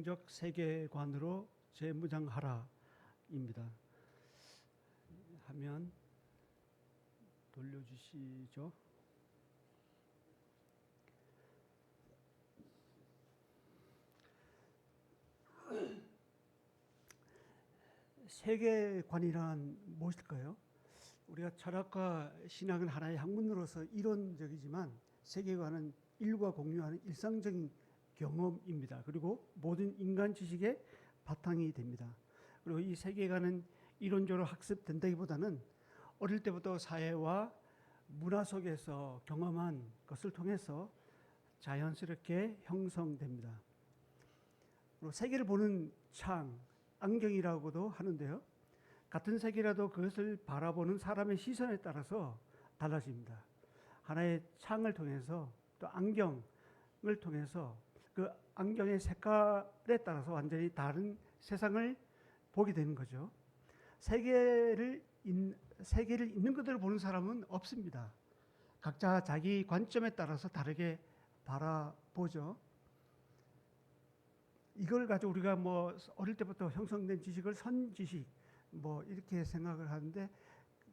성경적 세계관으로 재무장하라입니다. 화면 돌려주시죠. 세계관이란 무엇일까요? 우리가 철학과 신학은 하나의 학문으로서 이론적이지만 세계관은 인류가 공유하는 일상적인 경험입니다. 그리고 모든 인간 지식의 바탕이 됩니다. 그리고 이 세계관은 이론적으로 학습된다기보다는 어릴 때부터 사회와 문화 속에서 경험한 것을 통해서 자연스럽게 형성됩니다. 그리고 세계를 보는 창, 안경이라고도 하는데요. 같은 세계라도 그것을 바라보는 사람의 시선에 따라서 달라집니다. 하나의 창을 통해서 또 안경을 통해서 그 안경의 색깔에 따라서 완전히 다른 세상을 보게 되는 거죠. 세계를 있는 그대로 보는 사람은 없습니다. 각자 자기 관점에 따라서 다르게 바라보죠. 이걸 가지고 우리가 뭐 어릴 때부터 형성된 지식을 선지식 뭐 이렇게 생각을 하는데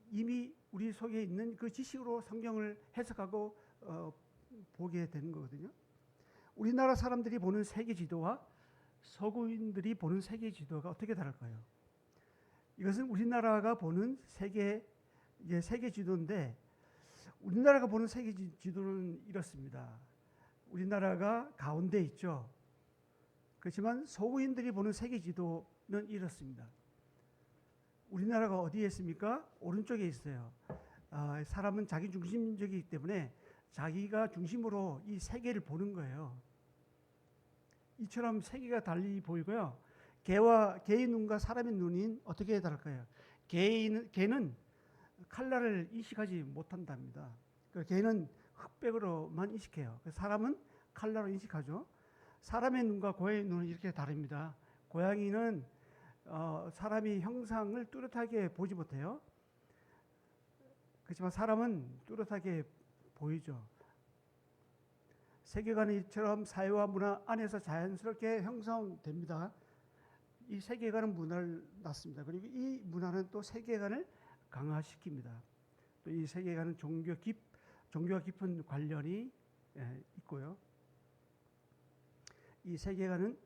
이미 우리 속에 있는 그 지식으로 성경을 해석하고 보게 되는 거거든요. 우리나라 사람들이 보는 세계 지도와 서구인들이 보는 세계 지도가 어떻게 다를까요? 이것은 우리나라가 보는 세계 지도인데 우리나라가 보는 세계 지도는 이렇습니다. 우리나라가 가운데 있죠. 그렇지만 서구인들이 보는 세계 지도는 이렇습니다. 우리나라가 어디에 있습니까? 오른쪽에 있어요. 사람은 자기 중심적이기 때문에 자기가 중심으로 이 세계를 보는 거예요. 이처럼 세계가 달리 보이고요. 개의 눈과 사람의 눈이 어떻게 다를까요? 개는 칼라를 인식하지 못한답니다. 개는 흑백으로만 인식해요. 사람은 칼라로 인식하죠. 사람의 눈과 고양이 눈은 이렇게 다릅니다. 고양이는 사람이 형상을 뚜렷하게 보지 못해요. 그렇지만 사람은 뚜렷하게 보이죠. 세계관이처럼 사회와 문화 안에서 자연스럽게 형성됩니다. 이 세계관은 문화를 낳습니다. 그리고 이 문화는 또 세계관을 강화시킵니다. 또 이 세계관은 종교와 깊은 관련이 있고요. 이 세계관은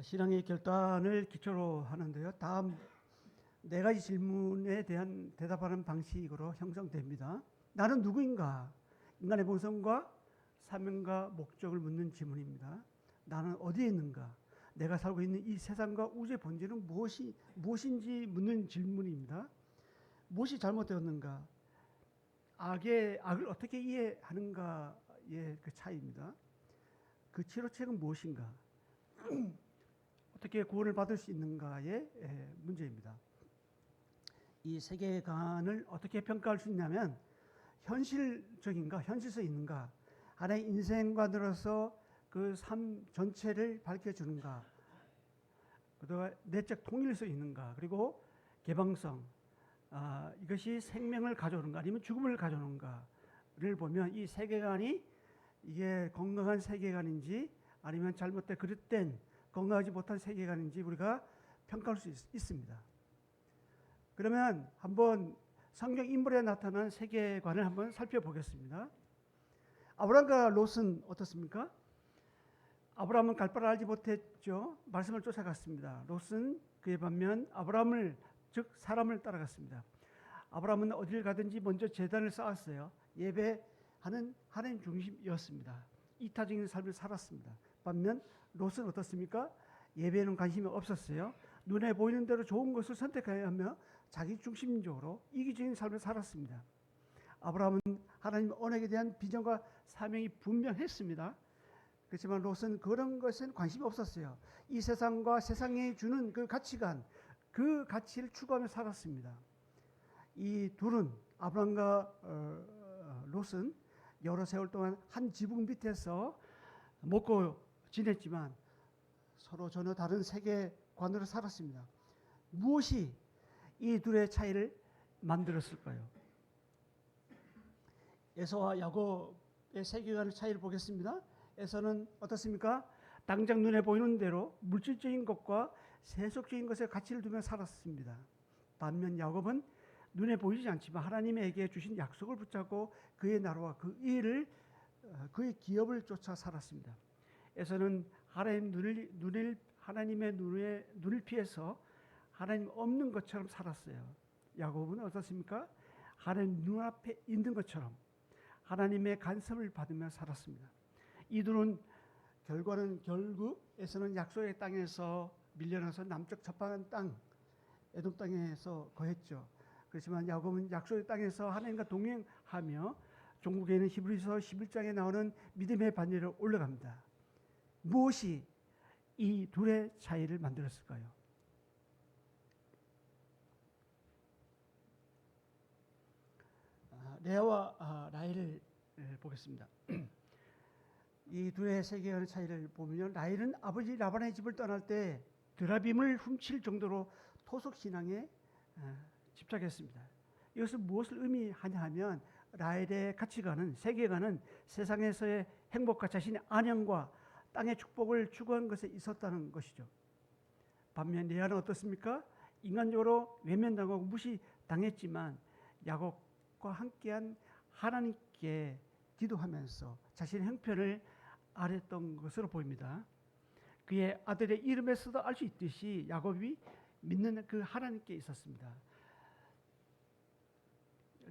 신앙의 결단을 기초로 하는데요. 다음 네 가지 질문에 대한 대답하는 방식으로 형성됩니다. 나는 누구인가? 인간의 본성과 사명과 목적을 묻는 질문입니다. 나는 어디에 있는가? 내가 살고 있는 이 세상과 우주의 본질은 무엇인지 묻는 질문입니다. 무엇이 잘못되었는가? 악을 어떻게 이해하는가의 그 차이입니다. 그 치료책은 무엇인가? 어떻게 구원을 받을 수 있는가의 문제입니다. 이 세계관을 어떻게 평가할 수 있냐면 현실적인가, 현실성 있는가, 하나의 인생관으로서 그 삶 전체를 밝혀주는가, 그다음에 내적 통일성 있는가, 그리고 개방성, 이것이 생명을 가져오는가 아니면 죽음을 가져오는가를 보면 이 세계관이 이게 건강한 세계관인지 아니면 잘못된 그릇된 건강하지 못한 세계관인지 우리가 평가할 수 있습니다. 그러면 한번 성경 인물에 나타난 세계관을 한번 살펴보겠습니다. 아브라함과 롯은 어떻습니까? 아브라함은 갈 바를 알지 못했죠. 말씀을 쫓아갔습니다. 롯은 그에 반면 아브라함을 즉 사람을 따라갔습니다. 아브라함은 어디를 가든지 먼저 제단을 쌓았어요. 예배하는 하나님 중심이었습니다. 이타적인 삶을 살았습니다. 반면 롯은 어떻습니까? 예배에는 관심이 없었어요. 눈에 보이는 대로 좋은 것을 선택해야 하며 자기 중심적으로 이기적인 삶을 살았습니다. 아브라함은 하나님 언약에 대한 비전과 사명이 분명했습니다. 그렇지만 롯은 그런 것엔 관심이 없었어요. 이 세상과 세상이 주는 그 가치관, 그 가치를 추구하며 살았습니다. 이 둘은 아브라함과 롯은 여러 세월 동안 한 지붕 밑에서 먹고 지냈지만 서로 전혀 다른 세계관으로 살았습니다. 무엇이 이 둘의 차이를 만들었을까요? 에서와 야곱의 세계관의 차이를 보겠습니다. 에서는 어떻습니까? 당장 눈에 보이는 대로 물질적인 것과 세속적인 것에 가치를 두며 살았습니다. 반면 야곱은 눈에 보이지 않지만 하나님에게 주신 약속을 붙잡고 그의 나라와 그 일을 그의 기업을 쫓아 살았습니다. 에서는 하나님의 눈을 피해서 하나님 없는 것처럼 살았어요. 야곱은 어떻습니까? 하나님 눈앞에 있는 것처럼 하나님의 간섭을 받으며 살았습니다. 이 둘은 결국 에서는 약속의 땅에서 밀려나서 남쪽 저방한 땅 에돔 땅에서 거했죠. 그렇지만 야곱은 약속의 땅에서 하나님과 동행하며 종국에는 히브리서 11장에 나오는 믿음의 반열에 올라갑니다. 무엇이 이 둘의 차이를 만들었을까요? 레아와 라헬을 보겠습니다. 이 둘의 세계관의 차이를 보면 라헬은 아버지 라반의 집을 떠날 때 드라빔을 훔칠 정도로 토속 신앙에 집착했습니다. 이것은 무엇을 의미하냐 하면 라헬의 가치관은 세계관은 세상에서의 행복과 자신의 안녕과 땅의 축복을 추구한 것에 있었다는 것이죠. 반면 레아는 어떻습니까? 인간적으로 외면당하고 무시당했지만 야곱과 함께한 하나님께 기도하면서 자신의 형편을 아뢰었던 것으로 보입니다. 그의 아들의 이름에서도 알 수 있듯이 야곱이 믿는 그 하나님께 있었습니다.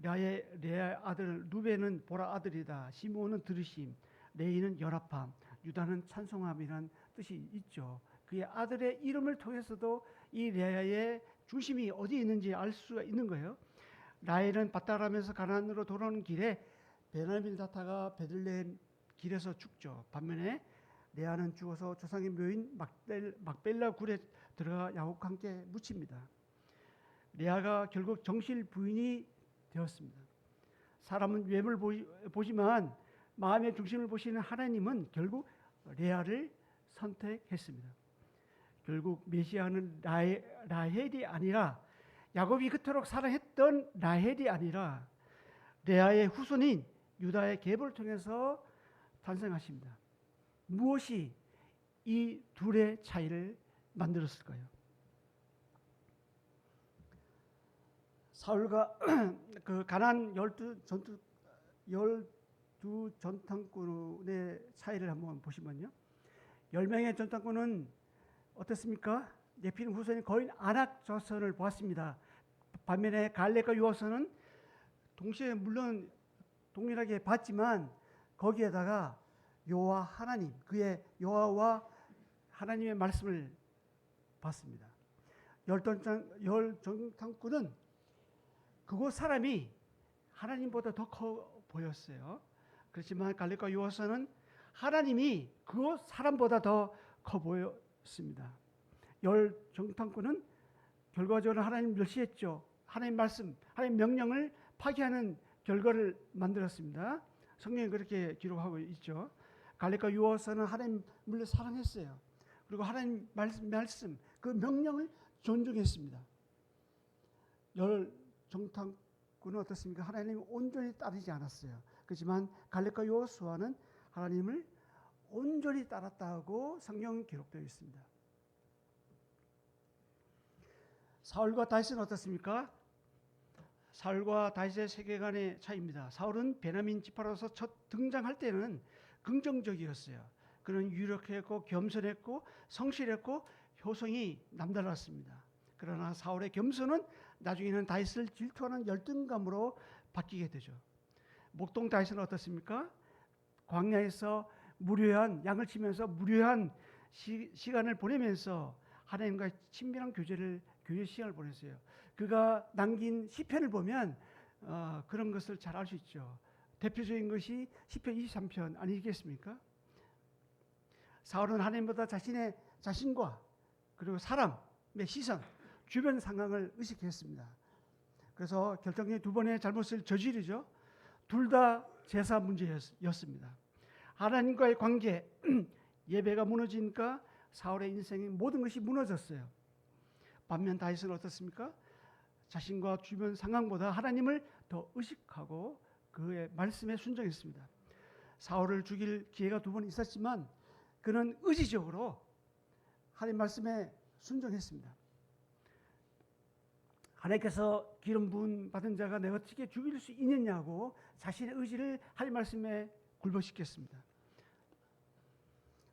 레아의 아들 루벤은 보라 아들이다. 시므온은 들으심, 레이는 연합함, 유다는 찬송함이라는 뜻이 있죠. 그의 아들의 이름을 통해서도 이 레아의 중심이 어디 있는지 알 수가 있는 거예요. 라헬은 밭다라면서 가나안으로 돌아오는 길에 베냐민 다타가 베들레헴 길에서 죽죠. 반면에 레아는 죽어서 조상의 묘인 막벨라 굴에 들어가 야곱과 함께 묻힙니다. 레아가 결국 정실 부인이 되었습니다. 사람은 외모를 보지만 마음의 중심을 보시는 하나님은 결국 레아를 선택했습니다. 결국 메시아는 라헬이 아니라 야곱이 그토록 사랑했던 라헬이 아니라 레아의 후손인 유다의 계보를 통해서 탄생하십니다. 무엇이 이 둘의 차이를 만들었을까요? 사울과 그 가나안 12 전통꾼의 차이를 한번 보시면요. 10명의 전통꾼은 어떻습니까? 네피림 후손인 거인 아낙 자손을 보았습니다. 반면에 갈렙과 요아서는 동시에 물론 동일하게 봤지만 거기에다가 여호와 하나님, 그의 여호와와 하나님의 말씀을 봤습니다. 열 전통꾼은 그곳 사람이 하나님보다 더 커 보였어요. 그렇지만 갈렙과 요아서는 하나님이 그곳 사람보다 더 커 보였습니다. 열 정탐꾼은 결과적으로 하나님 멸시했죠. 하나님 말씀, 하나님 명령을 파기하는 결과를 만들었습니다. 성경이 그렇게 기록하고 있죠. 갈렙과 요아서는 하나님을 사랑했어요. 그리고 하나님 말씀, 그 명령을 존중했습니다. 열 정탐꾼은 어떻습니까? 하나님을 온전히 따르지 않았어요. 그렇지만 갈렙과 요아서는 하나님을 온전히 따랐다고 성경은 기록되어 있습니다. 사울과 다윗은 어떻습니까? 사울과 다윗의 세계관의 차이입니다. 사울은 베냐민 지파로서 첫 등장할 때는 긍정적이었어요. 그는 유력했고 겸손했고 성실했고 효성이 남달랐습니다. 그러나 사울의 겸손은 나중에는 다윗을 질투하는 열등감으로 바뀌게 되죠. 목동 다윗은 어떻습니까? 광야에서 무료한 양을 치면서 무료한 시간을 보내면서 하나님과 친밀한 교제 시간을 보냈어요. 그가 남긴 시편을 보면 그런 것을 잘 알 수 있죠. 대표적인 것이 시편 23편 아니겠습니까? 사울은 하나님보다 자신과 그리고 사람의 시선, 주변 상황을 의식했습니다. 그래서 결정적인 두 번의 잘못을 저지르죠. 둘 다 제사 문제였습니다. 하나님과의 관계, 예배가 무너지니까 사울의 인생의 모든 것이 무너졌어요. 반면 다윗은 어떻습니까? 자신과 주변 상황보다 하나님을 더 의식하고 그의 말씀에 순종했습니다. 사울을 죽일 기회가 2번 있었지만 그는 의지적으로 하나님 말씀에 순종했습니다. 하나님께서 기름 부은 받은 자가 내가 어떻게 죽일 수 있느냐고 자신의 의지를 하나님 말씀에 굴복시켰습니다.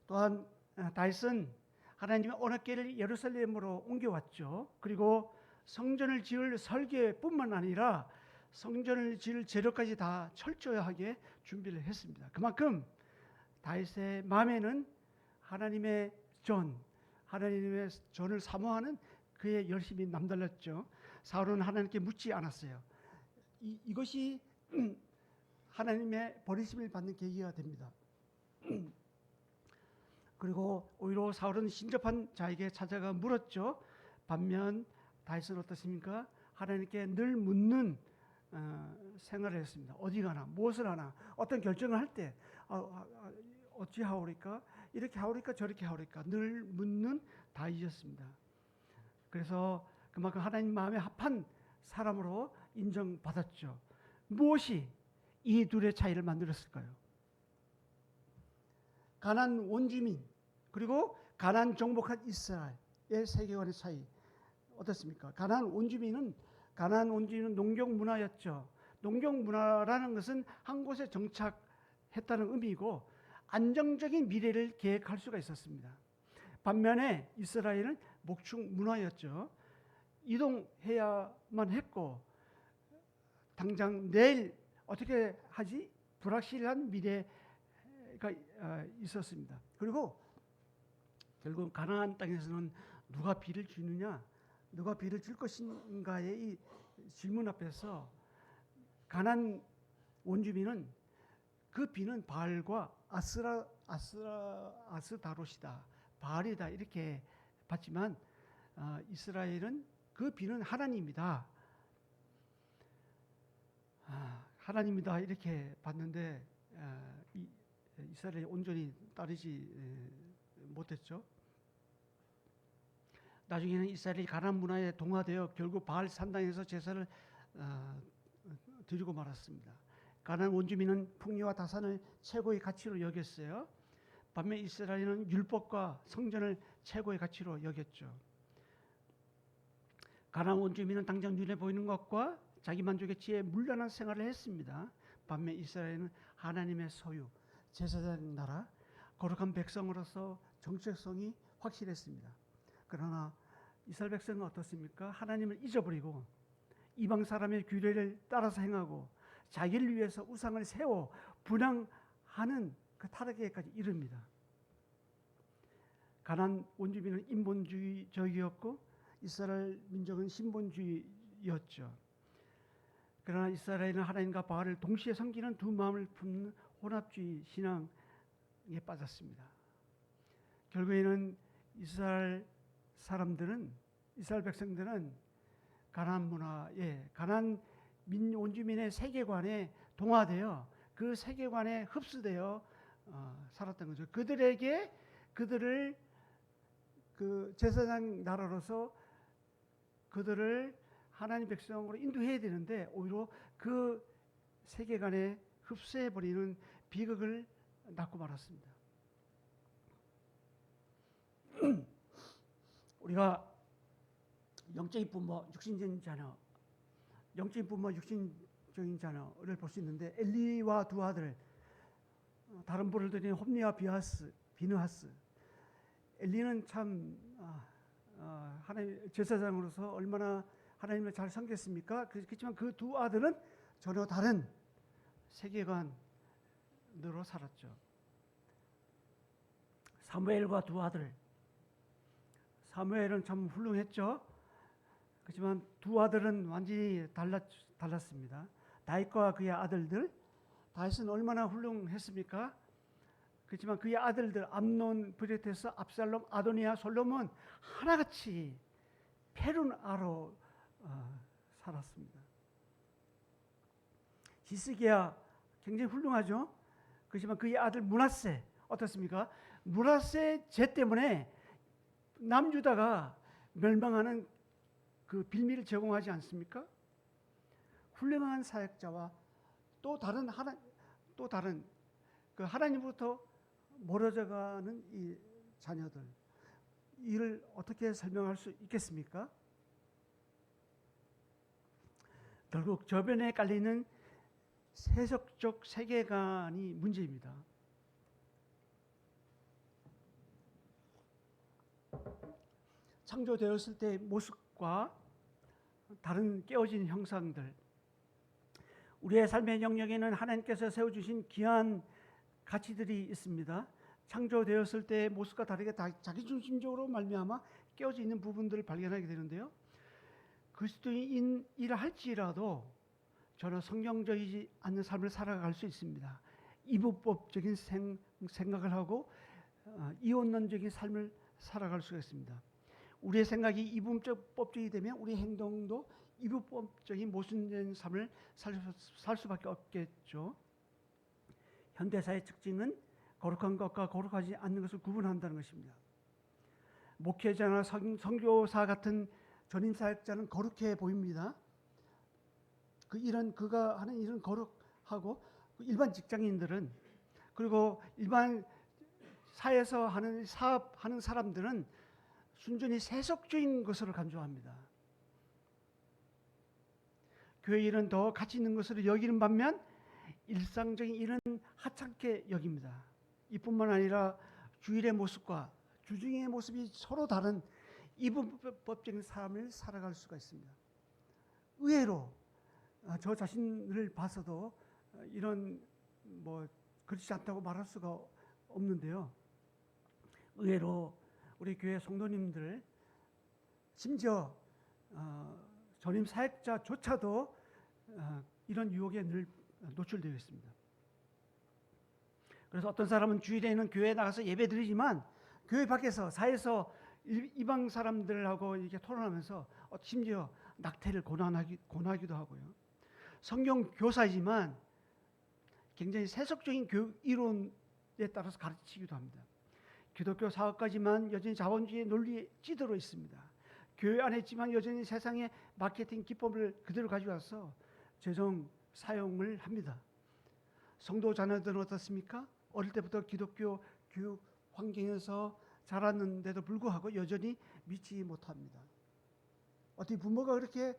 또한 다윗은 하나님의 언약궤를 예루살렘으로 옮겨왔죠. 그리고 성전을 지을 설계뿐만 아니라 성전을 지을 재료까지 다 철저하게 준비를 했습니다. 그만큼 다윗의 마음에는 하나님의 전을 사모하는 그의 열심이 남달랐죠. 사울은 하나님께 묻지 않았어요. 이것이 하나님의 버리심을 받는 계기가 됩니다. 그리고 오히려 사울은 신접한 자에게 찾아가 물었죠. 반면 다윗은 어떻습니까? 하나님께 늘 묻는 생활을 했습니다. 어디 가나 무엇을 하나 어떤 결정을 할 때 어찌 하오리까? 이렇게 하오리까? 저렇게 하오리까? 늘 묻는 다윗이었습니다. 그래서 그만큼 하나님 마음에 합한 사람으로 인정받았죠. 무엇이 이 둘의 차이를 만들었을까요? 가나안 원주민 그리고 가나안 정복한 이스라엘의 세계관의 차이 어떻습니까? 가나안 원주민은 농경 문화였죠. 농경 문화라는 것은 한 곳에 정착했다는 의미이고 안정적인 미래를 계획할 수가 있었습니다. 반면에 이스라엘은 목축 문화였죠. 이동해야만 했고 당장 내일 어떻게 하지? 불확실한 미래가 있었습니다. 그리고 결국 가나안 땅에서는 누가 비를 주느냐, 누가 비를 줄 것인가의 이 질문 앞에서 가나안 원주민은 그 비는 바알과 아스다롯이다, 바알이다 이렇게 봤지만 이스라엘은 그 비는 하나님이다. 하나님이다 이렇게 봤는데 이스라엘이 온전히 따르지 못했죠. 나중에는 이스라엘이 가나안 문화에 동화되어 결국 바알 산당에서 제사를 드리고 말았습니다. 가나안 원주민은 풍요와 다산을 최고의 가치로 여겼어요. 반면 이스라엘은 율법과 성전을 최고의 가치로 여겼죠. 가나안 원주민은 당장 눈에 보이는 것과 자기 만족의 지혜에 물러난 생활을 했습니다. 반면 이스라엘은 하나님의 소유, 제사장 나라, 거룩한 백성으로서 정체성이 확실했습니다. 그러나 이스라엘 백성은 어떻습니까? 하나님을 잊어버리고 이방 사람의 규례를 따라서 행하고 자기를 위해서 우상을 세워 분향하는 그 타락에까지 이릅니다. 가나안 원주민은 인본주의적이었고 이스라엘 민족은 신본주의였죠. 그러나 이스라엘은 하나님과 바알을 동시에 섬기는 두 마음을 품는 혼합주의 신앙에 빠졌습니다. 결국에는 이스라엘 백성들은 가나안 문화에, 가나안 원주민의 세계관에 동화되어 그 세계관에 흡수되어 살았던 거죠. 그들을 그 제사장 나라로서 그들을 하나님 백성으로 인도해야 되는데 오히려 그 세계관에 흡수해버리는 비극을 낳고 말았습니다. 우리가 영적인 부모, 육신적인 자녀를 볼 수 있는데 엘리와 두 아들, 다른 부를 드린 홈리와 비느하스. 엘리는 참 하나님 제사장으로서 얼마나 하나님을 잘 섬겼습니까? 그렇지만 그 두 아들은 전혀 다른 세계관으로 살았죠. 사무엘과 두 아들. 사무엘은 참 훌륭했죠. 그렇지만 두 아들은 완전히 달랐습니다. 다윗과 그의 아들들. 다윗은 얼마나 훌륭했습니까? 그렇지만 그의 아들들 암논, 브레테스, 압살롬, 아도니아, 솔로몬 하나같이 페룬아로 살았습니다. 히스기야 굉장히 훌륭하죠. 그렇지만 그의 아들 므낫세 어떻습니까? 므낫세 죄 때문에 남유다가 멸망하는 그 빌미를 제공하지 않습니까? 훌륭한 사역자와 또 다른 그 하나님으로부터 멀어져가는 이 자녀들, 이를 어떻게 설명할 수 있겠습니까? 결국 저변에 깔리는 세속적 세계관이 문제입니다. 창조되었을 때의 모습과 다른 깨어진 형상들, 우리의 삶의 영역에는 하나님께서 세워주신 귀한 가치들이 있습니다. 창조되었을 때의 모습과 다르게 자기중심적으로 말미암아 깨어져 있는 부분들을 발견하게 되는데요. 그리스도인이라 할지라도 저는 성경적이지 않는 삶을 살아갈 수 있습니다. 이분법적인 생각을 하고 이원론적인 삶을 살아갈 수가 있습니다. 우리의 생각이 이분법적이 되면 우리 행동도 이분법적인 모순된 삶을 살 수밖에 없겠죠. 현대사의 특징은 거룩한 것과 거룩하지 않는 것을 구분한다는 것입니다. 목회자나 선교사 같은 전임 사역자는 거룩해 보입니다. 그가 하는 일은 거룩하고, 일반 직장인들은, 그리고 일반 사회에서 하는 사업하는 사람들은 순전히 세속적인 것으로 간주합니다. 교회 일은 더 가치 있는 것으로 여기는 반면 일상적인 일은 하찮게 여깁니다. 이뿐만 아니라 주일의 모습과 주중의 모습이 서로 다른 이분법적인 삶을 살아갈 수가 있습니다. 의외로 저 자신을 봐서도 이런 그렇지 않다고 말할 수가 없는데요. 의외로 우리 교회 성도님들, 심지어 전임 사역자조차도 이런 유혹에 늘 노출되어 있습니다. 그래서 어떤 사람은 주일에는 교회에 나가서 예배 드리지만 교회 밖에서 사회에서 이방 사람들하고 이렇게 토론하면서 심지어 낙태를 권하기도 하고요. 성경 교사이지만 굉장히 세속적인 교육 이론에 따라서 가르치기도 합니다. 기독교 사업까지만 여전히 자본주의 논리에 찌들어 있습니다. 교회 안에 있지만 여전히 세상의 마케팅 기법을 그대로 가져와서 재정 사용을 합니다. 성도 자녀들은 어떻습니까? 어릴 때부터 기독교 교육 환경에서 자랐는데도 불구하고 여전히 믿지 못합니다. 어떻게 부모가 그렇게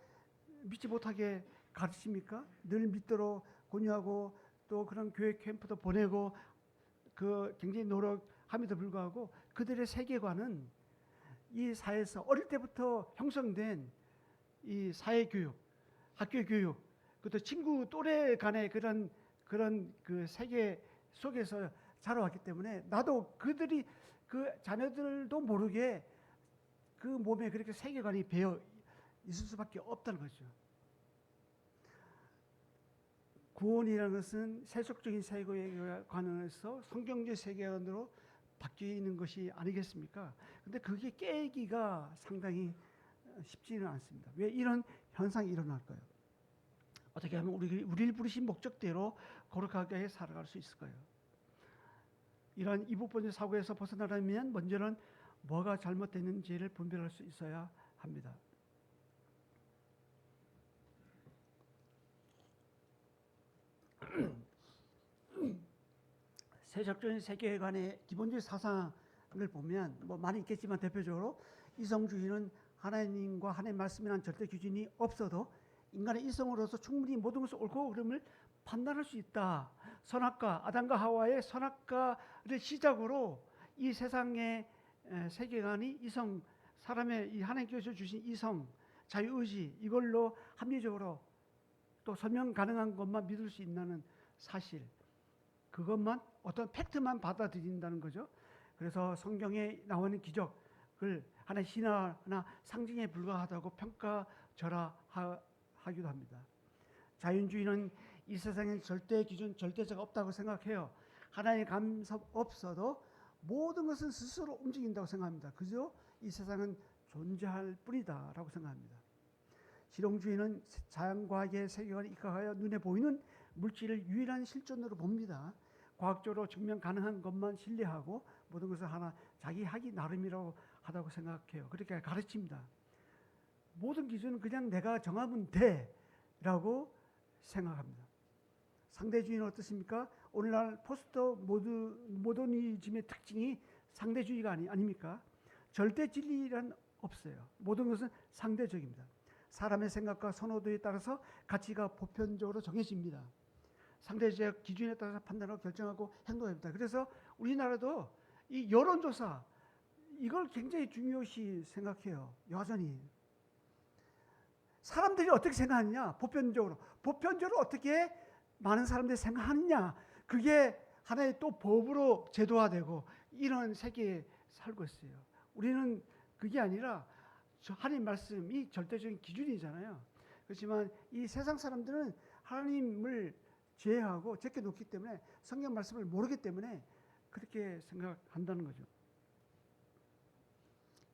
믿지 못하게 가르칩니까? 늘 믿도록 권유하고 또 그런 교회 캠프도 보내고 굉장히 노력함에도 불구하고 그들의 세계관은 이 사회에서 어릴 때부터 형성된 이 사회교육, 학교교육, 그것도 친구 또래 간의 그런 그 세계 속에서 자라왔기 때문에 나도 그 자녀들도 모르게 그 몸에 그렇게 세계관이 배어 있을 수밖에 없다는 거죠. 구원이라는 것은 세속적인 세계관에서 성경적 세계관으로 바뀌는 것이 아니겠습니까? 근데 그게 깨기가 상당히 쉽지는 않습니다. 왜 이런 현상이 일어날까요? 어떻게 하면 우리를 부르신 목적대로 거룩하게 살아갈 수 있을까요? 이러한 이분법적 사고에서 벗어나려면 먼저는 뭐가 잘못됐는지를 분별할 수 있어야 합니다. 세속적인 세계관의 기본적인 사상을 보면 많이 있겠지만 대표적으로 이성주의는 하나님과 하나님의 말씀이라는 절대 기준이 없어도 인간의 이성으로서 충분히 모든 것을 옳고 그름을 판단할 수 있다. 선악과, 아담과 하와의 선악과를 시작으로 이 세상의 세계관이 이성, 사람의 이 하나님께서 주신 이성, 자유의지, 이걸로 합리적으로 또 설명 가능한 것만 믿을 수 있다는 사실, 그것만 어떤 팩트만 받아들인다는 거죠. 그래서 성경에 나오는 기적을 하나의 신화나 상징에 불과하다고 평가절하하기도 합니다. 자연주의는 이 세상엔 절대 기준, 절대자가 없다고 생각해요. 하나님의 감섭 없어도 모든 것은 스스로 움직인다고 생각합니다. 그저 이 세상은 존재할 뿐이다 라고 생각합니다. 실용주의는 자연과학의 세계관에 입각하여 눈에 보이는 물질을 유일한 실존으로 봅니다. 과학적으로 증명 가능한 것만 신뢰하고 모든 것을 자기 하기 나름이라고 하다고 생각해요. 그렇게 가르칩니다. 모든 기준은 그냥 내가 정하면 돼 라고 생각합니다. 상대주의는 어떻습니까? 오늘날 포스트 모더니즘의 특징이 상대주의가 아닙니까? 절대 진리란 없어요. 모든 것은 상대적입니다. 사람의 생각과 선호도에 따라서 가치가 보편적으로 정해집니다. 상대적 기준에 따라서 판단하고 결정하고 행동합니다. 그래서 우리나라도 이 여론조사 이걸 굉장히 중요시 생각해요. 여전히. 사람들이 어떻게 생각하느냐? 보편적으로 어떻게 많은 사람들이 생각하느냐? 그게 하나의 또 법으로 제도화되고 이런 세계에 살고 있어요. 우리는 그게 아니라 하나님 말씀이 절대적인 기준이잖아요. 그렇지만 이 세상 사람들은 하나님을 제외하고 제껴놓기 때문에 성경 말씀을 모르기 때문에 그렇게 생각한다는 거죠.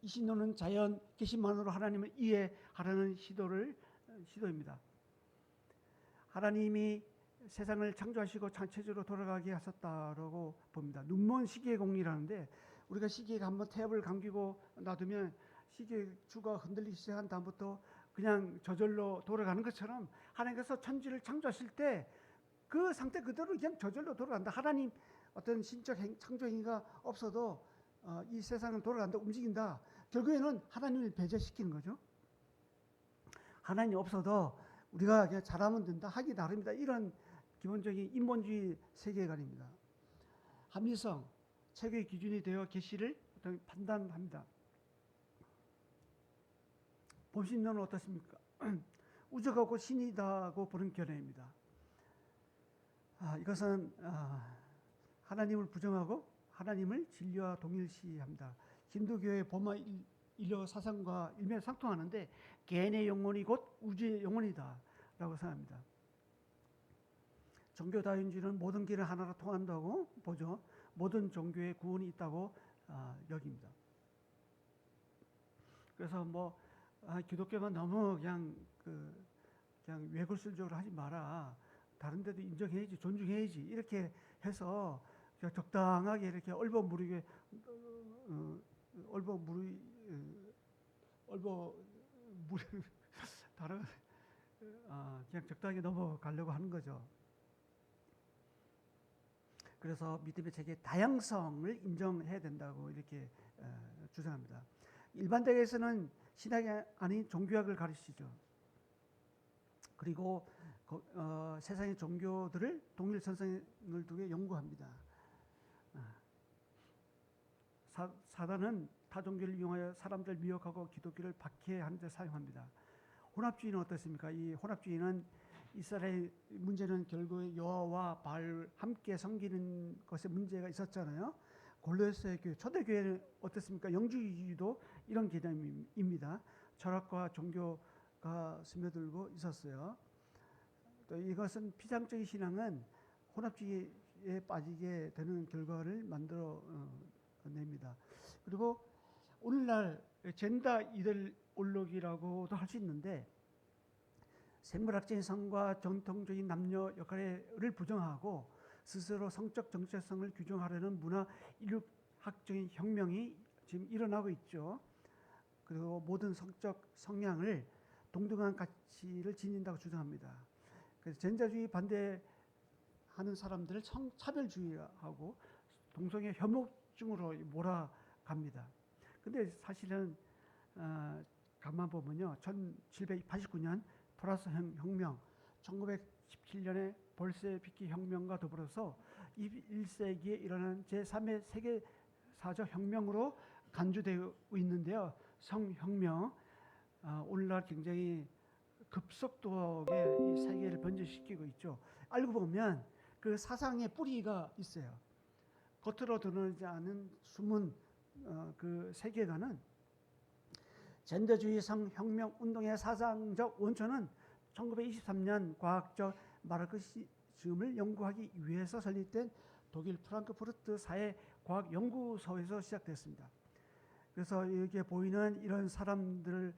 이 신도는 자연 계시만으로 하나님을 이해하려는 시도입니다. 하나님이 세상을 창조하시고 창조주로 돌아가게 하셨다라고 봅니다. 눈먼 시계의 공이라는데 우리가 시계가 한번 탭을 감기고 놔두면 시계추가 흔들리기 시작한 다음부터 그냥 저절로 돌아가는 것처럼 하나님께서 천지를 창조하실 때 그 상태 그대로 그냥 저절로 돌아간다. 하나님 어떤 신적 창조 행위가 없어도 이 세상은 돌아간다, 움직인다. 결국에는 하나님을 배제시키는 거죠. 하나님이 없어도 우리가 그냥 잘하면 된다, 하기 나름이다. 이런 기본적인 인본주의 세계관입니다. 합리성, 체계의 기준이 되어 계시를 판단합니다. 범신론은 어떻습니까? 우주가 곧 신이다고 보는 견해입니다. 이것은 하나님을 부정하고 하나님을 진리와 동일시합니다. 힌두교의 보마 인류 사상과 일맥상통하는데 개인의 영혼이 곧 우주의 영혼이다 라고 생각합니다. 종교 다윈주의는 모든 길은 하나로 통한다고 보죠. 모든 종교에 구원이 있다고 여깁니다. 그래서 기독교만 너무 그냥 외골술적으로 하지 마라. 다른 데도 인정해야지, 존중해야지. 이렇게 해서 적당하게 이렇게 얼버무리게 그냥 적당하게 넘어가려고 하는 거죠. 그래서 믿음의 체계의 다양성을 인정해야 된다고 이렇게 주장합니다. 일반대에서는 신학이 아닌 종교학을 가르치죠. 그리고 세상의 종교들을 동일선상을 두고 연구합니다. 사단은 타 종교를 이용하여 사람들 미혹하고 기독교를 박해하는 데 사용합니다. 혼합주의는 어떻습니까? 이 혼합주의는 이스라엘 문제는 결국 여호와와 바알 함께 섬기는 것에 문제가 있었잖아요. 골로새 교회, 초대교회는 어떻습니까? 영주주의도 이런 개념입니다. 철학과 종교가 스며들고 있었어요. 또 이것은 피상적인 신앙은 혼합주의에 빠지게 되는 결과를 만들어 냅니다. 그리고 오늘날 젠더 이데올로기라고도 할 수 있는데 생물학적인 성과 전통적인 남녀 역할을 부정하고 스스로 성적 정체성을 규정하려는 문화 인류학적인 혁명이 지금 일어나고 있죠. 그리고 모든 성적 성향을 동등한 가치를 지닌다고 주장합니다. 그래서 젠더주의 반대하는 사람들을 성차별주의하고 동성애 혐오증으로 몰아갑니다. 근데 사실은 가만 보면요, 1789년 프랑스 혁명, 1917년에 볼셰비키 혁명과 더불어서 21세기에 일어난 제3의 세계사적 혁명으로 간주되어 있는데요. 성혁명, 오늘날 굉장히 급속도하게 이 세계를 변질시키고 있죠. 알고 보면 그 사상의 뿌리가 있어요. 겉으로 드러나지 않은 숨은 그 세계관은 젠더주의 성혁명 운동의 사상적 원천은 1923년 과학적 마르크시즘을 연구하기 위해서 설립된 독일 프랑크푸르트 사회과학연구소에서 시작됐습니다. 그래서 여기에 보이는 이런 사람들은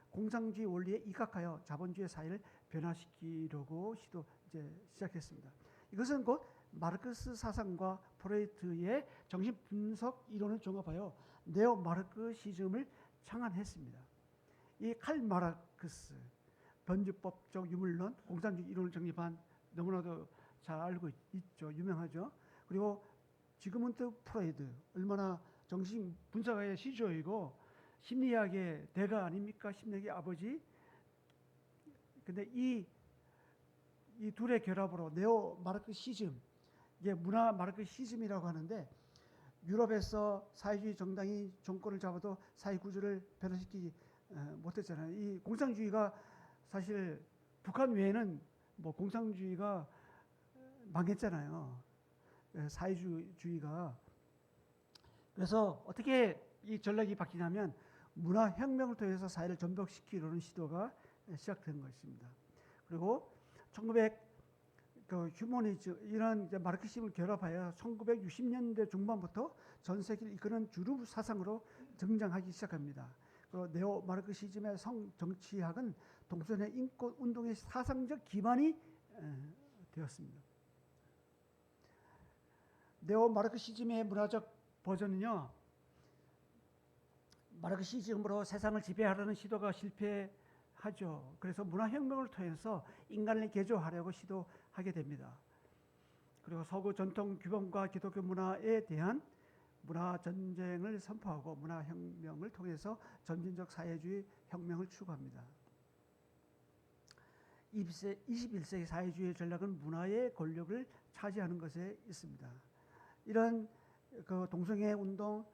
공산주의 원리에 입각하여 자본주의 사회를 변화시키려고 시작했습니다. 이것은 곧 마르크스 사상과 프로이트의 정신 분석 이론을 종합하여 네오 마르크시즘을 창안했습니다. 이 칼 마르크스 변주법적 유물론 공산주의 이론을 정립한 너무나도 잘 알고 있죠. 유명하죠. 그리고 지그문드 프로이드, 얼마나 정신 분석의 시조이고 심리학의 대가 아닙니까? 심리학의 아버지. 근데 이 둘의 결합으로 네오 마르크시즘, 이게 문화 마르크시즘이라고 하는데, 유럽에서 사회주의 정당이 정권을 잡아도 사회 구조를 변화시키지 못했잖아요. 이 공산주의가 사실 북한 외에는 뭐 공산주의가 망했잖아요. 사회주의가. 그래서 어떻게 이 전략이 바뀌냐면 문화혁명을 통해서 사회를 전복시키려는 시도가 시작된 것입니다. 그리고 1900 휴머니즘, 이런 마르크시즘을 결합하여 1960년대 중반부터 전 세계를 이끄는 주류 사상으로 등장하기 시작합니다. 그리고 네오 마르크시즘의 성정치학은 동서의 인권 운동의 사상적 기반이 되었습니다. 네오 마르크시즘의 문화적 버전은요, 마르크시즘으로 세상을 지배하려는 시도가 실패하죠. 그래서 문화혁명을 통해서 인간을 개조하려고 시도하게 됩니다. 그리고 서구 전통 규범과 기독교 문화에 대한 문화 전쟁을 선포하고 문화혁명을 통해서 점진적 사회주의 혁명을 추구합니다. 21세기 사회주의 전략은 문화의 권력을 차지하는 것에 있습니다. 이런 그 동성애 운동,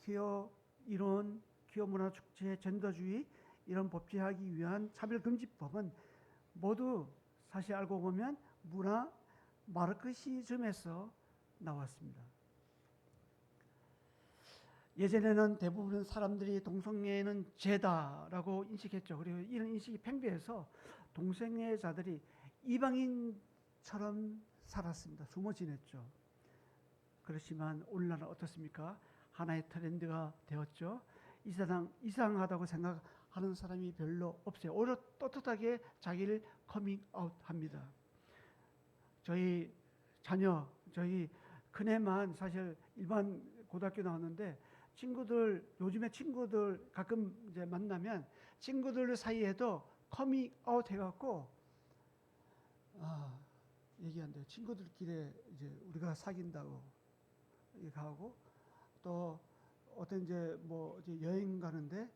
퀴어 이론, 퀴어 문화 축제, 젠더주의, 이런 법제하기 위한 차별금지법은 모두 사실 알고 보면 문화 마르크시즘에서 나왔습니다. 예전에는 대부분 사람들이 동성애는 죄다라고 인식했죠. 그리고 이런 인식이 팽배해서 동성애자들이 이방인처럼 살았습니다. 숨어 지냈죠. 그렇지만 오늘날은 어떻습니까? 하나의 트렌드가 되었죠. 이상하다고 생각하는 사람이 별로 없어요. 오히려 떳떳하게 자기를 커밍아웃합니다. 저희 자녀, 저희 큰애만 사실 일반 고등학교 나왔는데, 친구들, 요즘에 친구들 가끔 이제 만나면 친구들 사이에도 커밍아웃 해갖고 얘기한대요. 친구들끼리 이제 우리가 사귄다고 얘기하고, 또 어떤 이제 뭐 이제 여행 가는데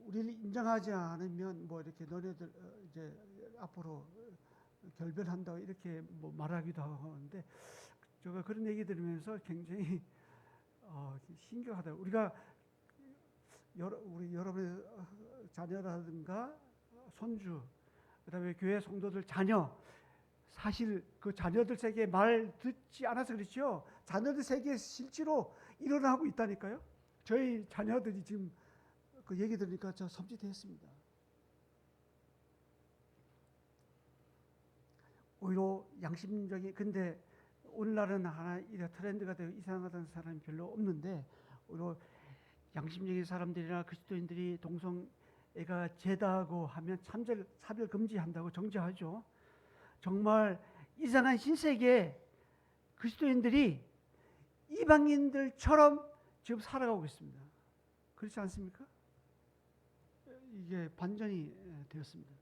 우리를 인정하지 않으면 뭐 이렇게 너네들 이제 앞으로 결별한다고 이렇게 뭐 말하기도 하는데, 제가 그런 얘기 들으면서 굉장히 신기하더라고요. 우리가 우리 여러분의 자녀라든가 손주, 그다음에 교회 성도들 자녀, 사실 그 자녀들 세계 말 듣지 않아서 그렇죠. 자녀들 세계에 실제로 일어나고 있다니까요. 저희 자녀들이 지금 그 얘기 들으니까 저 섬찟했습니다. 오히려 양심적인, 근데 오늘날은 하나 이런 트렌드가 되고 이상하다는 사람이 별로 없는데, 오히려 양심적인 사람들이나 그리스도인들이 동성애가 죄다고 하면 차별 금지한다고 정죄하죠. 정말 이상한 신세계 그리스도인들이 이방인들처럼 지금 살아가고 있습니다. 그렇지 않습니까? 이게 반전이 되었습니다.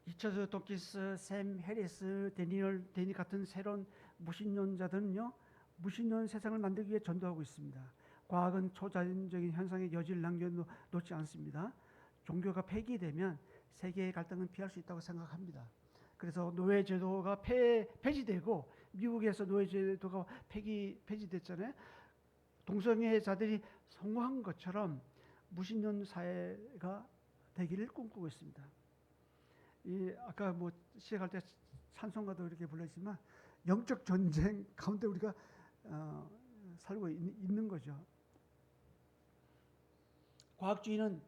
리처드 도키스, 샘 해리스, 데니 같은 새로운 무신론자들은요, 무신론 세상을 만들기 위해 전도하고 있습니다. 과학은 초자연적인 현상의 여지를 남겨놓지 않습니다. 종교가 폐기되면 세계의 갈등은 피할 수 있다고 생각합니다. 그래서 노예제도가 폐지되고, 미국에서 노예제도가 폐지됐잖아요. 동성애자들이 성공한 것처럼 무신론 사회가 되기를 꿈꾸고 있습니다. 아까 뭐 시작할 때 찬송가도 이렇게 불렀지만 영적 전쟁 가운데 우리가 살고 있는 거죠. 과학주의는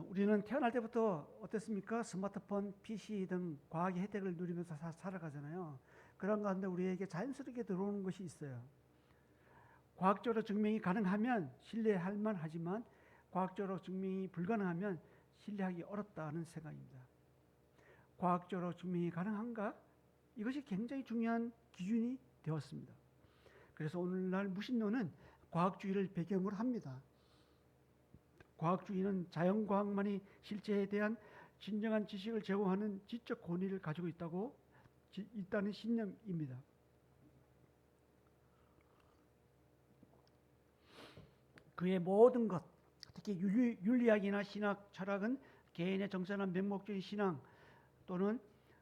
우리는 태어날 때부터 어땠습니까? 스마트폰, PC 등 과학의 혜택을 누리면서 살아가잖아요. 그런 가운데 우리에게 자연스럽게 들어오는 것이 있어요. 과학적으로 증명이 가능하면 신뢰할 만하지만 과학적으로 증명이 불가능하면 신뢰하기 어렵다는 생각입니다. 과학적으로 증명이 가능한가? 이것이 굉장히 중요한 기준이 되었습니다. 그래서 오늘날 무신론은 과학주의를 배경으로 합니다. 과학주의는 자연과학만이 실제에 대한 진정한 지식을 제공하는 지적 권위를 가지고 있다는 신념입니다. 그의 모든 것, 특히 윤리학이나 신학, 철학은 개인의 정선한 맹목적인 신앙 또는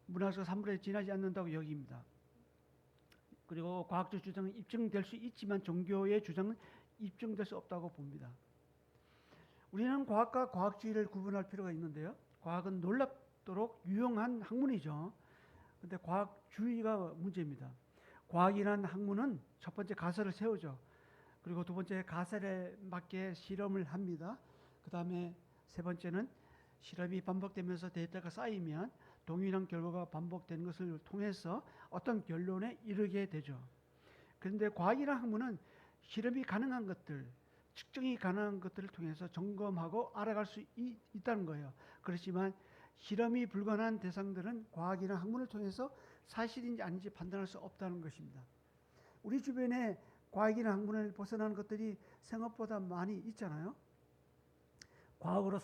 문학적 산물에 지나지 않는다고 여깁니다. 그리고 과학적 주장은 입증될 수 있지만 종교의 주장은 입증될 수 없다고 봅니다. 우리는 과학과 과학주의를 구분할 필요가 있는데요. 과학은 놀랍도록 유용한 학문이죠. 그런데 과학주의가 문제입니다. 과학이라는 학문은 첫 번째 가설을 세우죠. 그리고 두 번째 가설에 맞게 실험을 합니다. 그 다음에 세 번째는 실험이 반복되면서 데이터가 쌓이면 동일한 결과가 반복되는 것을 통해서 어떤 결론에 이르게 되죠. 그런데 과학이라는 학문은 실험이 가능한 것들, 측정이 가능한 것들을 통해서 점검하고 알아갈 수 있다는 거예요. 그렇지만 실험이 불가능한 대상들은 과학이라는 학문을 통해서 사실인지 아닌지 판단할 수 없다는 것입니다. 우리 주변에 과학이라는 학문을 벗어나는 것들이 생각보다 많이 있잖아요. 과학으로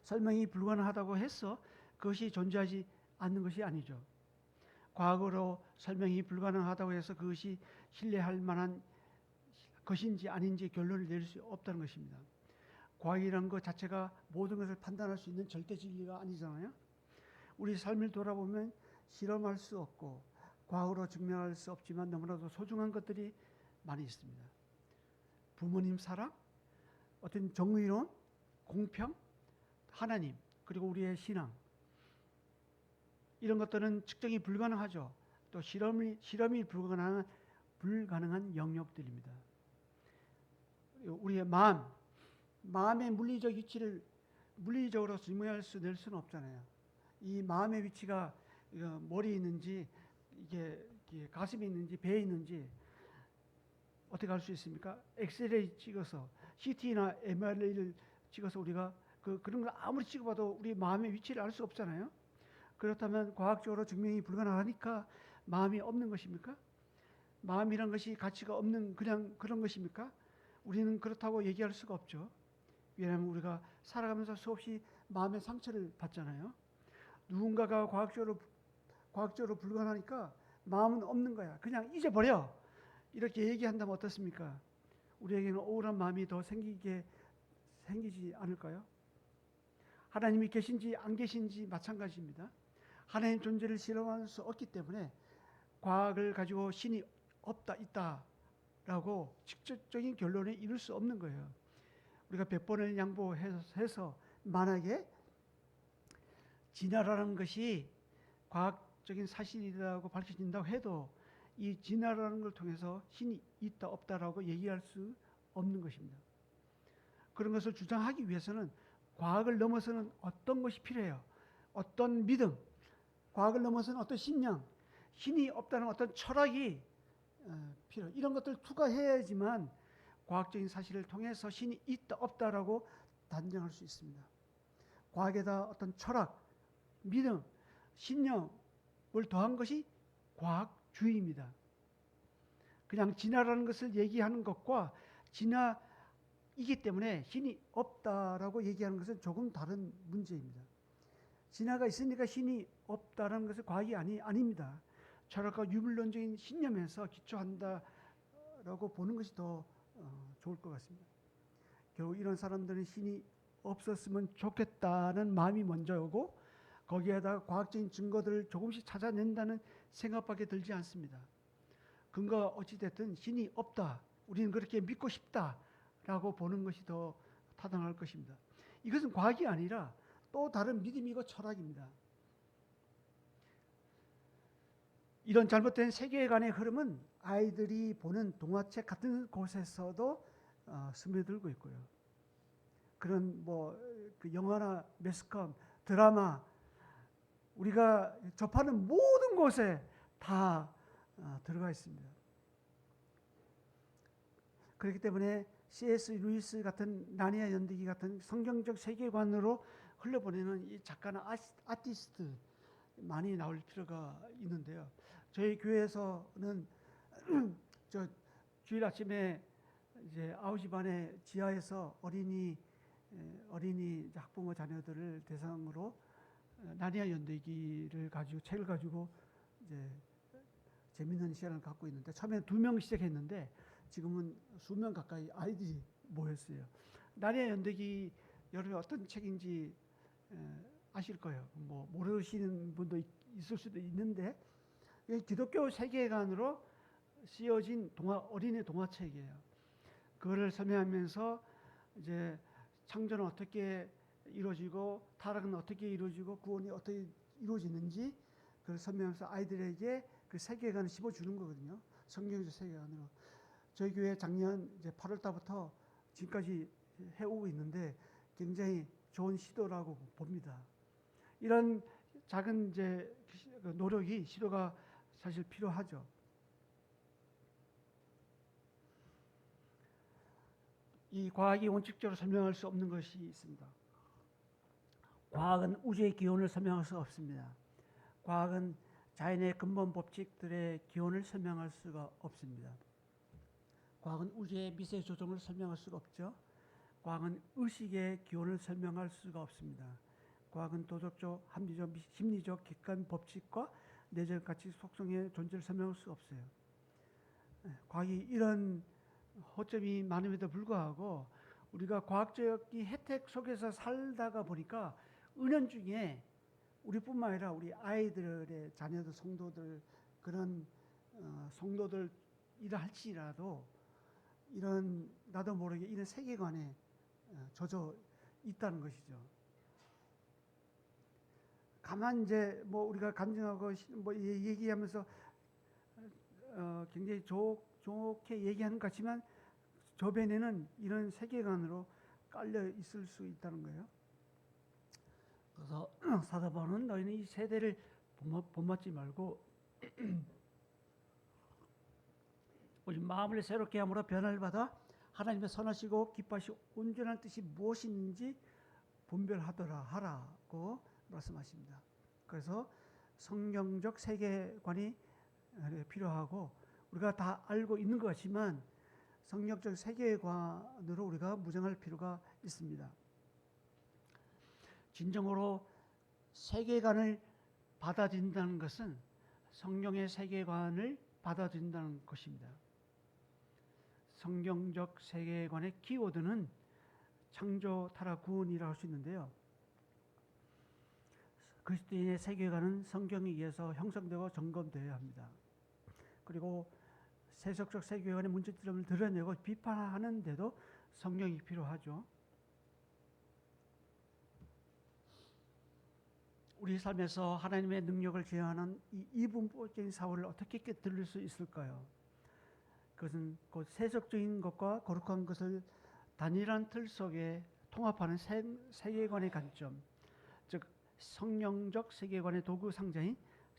설명이 불가능하다고 해서 그것이 존재하지 않는 것이 아니죠. 과학으로 설명이 불가능하다고 해서 그것이 신뢰할 만한 것인지 아닌지 결론을 내릴 수 없다는 것입니다. 과학이라는 것 자체가 모든 것을 판단할 수 있는 절대 진리가 아니잖아요. 우리 삶을 돌아보면 실험할 수 없고 과학으로 증명할 수 없지만 너무나도 소중한 것들이 많이 있습니다. 부모님 사랑, 어떤 정의로운 공평, 하나님, 그리고 우리의 신앙, 이런 것들은 측정이 불가능하죠. 또 실험이 불가능한 영역들입니다. 우리의 마음의 물리적 위치를 물리적으로 증명할 낼 수는 없잖아요. 이 마음의 위치가 머리에 있는지 이게 가슴에 있는지 배에 있는지 어떻게 알 수 있습니까? 엑스레이 찍어서 CT나 MRI를 찍어서 우리가 그런 걸 아무리 찍어봐도 우리 마음의 위치를 알 수 없잖아요. 그렇다면 과학적으로 증명이 불가능하니까 마음이 없는 것입니까? 마음이란 것이 가치가 없는 그냥 그런 것입니까? 우리는 그렇다고 얘기할 수가 없죠. 왜냐하면 우리가 살아가면서 수없이 마음의 상처를 받잖아요. 누군가가 과학적으로 불가능하니까 마음은 없는 거야. 그냥 잊어버려. 이렇게 얘기한다면 어떻습니까? 우리에게는 우울한 마음이 더 생기지 않을까요? 하나님이 계신지 안 계신지 마찬가지입니다. 하나님 존재를 실험할 수 없기 때문에 과학을 가지고 신이 없다 있다라고 직접적인 결론에 이를 수 없는 거예요. 우리가 100번을 양보해서 만약에 진화라는 것이 과학적인 사실이라고 밝혀진다고 해도 이 진화라는 걸 통해서 신이 있다 없다라고 얘기할 수 없는 것입니다. 그런 것을 주장하기 위해서는 과학을 넘어서는 어떤 것이 필요해요. 어떤 믿음, 과학을 넘어서는 어떤 신념, 신이 없다는 어떤 철학이 필요해요. 이런 것들 투과해야지만 과학적인 사실을 통해서 신이 있다 없다라고 단정할 수 있습니다. 과학에다 어떤 철학, 믿음, 신념을 더한 것이 과학주의입니다. 그냥 진화라는 것을 얘기하는 것과 진화이기 때문에 신이 없다라고 얘기하는 것은 조금 다른 문제입니다. 진화가 있으니까 신이 없다라는 것은 과학이 아닙니다. 철학과 유물론적인 신념에서 기초한다라고 보는 것이 더 좋을 것 같습니다. 결국 이런 사람들은 신이 없었으면 좋겠다는 마음이 먼저 오고 거기에다가 과학적인 증거들을 조금씩 찾아낸다는 생각밖에 들지 않습니다. 근거가 어찌됐든 신이 없다, 우리는 그렇게 믿고 싶다라고 보는 것이 더 타당할 것입니다. 이것은 과학이 아니라 또 다른 믿음이고 철학입니다. 이런 잘못된 세계관의 흐름은 아이들이 보는 동화책 같은 곳에서도 스며들고 있고요. 그런 그 영화나 매스컴, 드라마, 우리가 접하는 모든 곳에 다 들어가 있습니다. 그렇기 때문에 C.S. 루이스 같은 나니아 연대기 같은 성경적 세계관으로 흘려보내는 이 작가나 아티스트 많이 나올 필요가 있는데요. 저희 교회에서는 저 주일 아침에 이제 9시 반에 지하에서 어린이 학부모 자녀들을 대상으로 나리아 연대기를 가지고 책을 가지고 이제 재밌는 시간을 갖고 있는데 처음에 2명 시작했는데 지금은 수명 가까이 아이들이 모였어요. 나리아 연대기 여러분 어떤 책인지 아실 거예요. 뭐 모르시는 분도 있을 수도 있는데 기독교 세계관으로 쓰여진 어린이 동화책이에요. 그거를 설명하면서 이제 창조는 어떻게 이루어지고 타락은 어떻게 이루어지고 구원이 어떻게 이루어지는지 그걸 설명하면서 아이들에게 그 세계관을 씹어주는 거거든요. 성경적 세계관으로. 저희 교회 작년 이제 8월 달부터 지금까지 해오고 있는데 굉장히 좋은 시도라고 봅니다. 이런 작은 이제 노력이 시도가 사실 필요하죠. 이 과학이 원칙적으로 설명할 수 없는 것이 있습니다. 과학은 우주의 기원을 설명할 수 없습니다. 과학은 자연의 근본 법칙들의 기원을 설명할 수가 없습니다. 과학은 우주의 미세 조정을 설명할 수가 없죠. 과학은 의식의 기원을 설명할 수가 없습니다. 과학은 도덕적, 합리적, 심리적 객관 법칙과 내적 가치 속성의 존재를 설명할 수 없어요. 과학이 이런 허점이 많음에도 불구하고 우리가 과학적인 혜택 속에서 살다가 보니까 은연중에 우리뿐만 아니라 우리 아이들의 자녀들, 성도들 그런 성도들이라 할지라도 이런 나도 모르게 이런 세계관에 젖어 있다는 것이죠. 가만 이제 뭐 우리가 감정하고 뭐 얘기하면서 굉장히 좋게 얘기하는 것 같지만 저변에는 이런 세계관으로 깔려 있을 수 있다는 거예요. 그래서 사도 바울은 너희는 이 세대를 본받지 말고 우리 마음을 새롭게 함으로 변화를 받아 하나님의 선하시고 기뻐하시고 온전한 뜻이 무엇인지 분별하더라 하라고 말씀하십니다. 그래서 성경적 세계관이 필요하고 우리가 다 알고 있는 것 같지만 성경적 세계관으로 우리가 무장할 필요가 있습니다. 진정으로 세계관을 받아들인다는 것은 성경의 세계관을 받아들인다는 것입니다. 성경적 세계관의 키워드는 창조, 타락, 구원이라고 할 수 있는데요. 그리스도인의 세계관은 성경에 의해서 형성되고 점검되어야 합니다. 그리고 세속적 세계관의 문제점을 드러내고 비판하는데도 성경이 필요하죠. 우리 삶에서 하나님의 능력을 제어하는 이 이분법적인 사고를 어떻게 깨뜨릴 수 있을까요? 그것은 곧 세속적인 것과 거룩한 것을 단일한 틀 속에 통합하는 세계관의 관점, 즉 성령적 세계관의 도구 상자인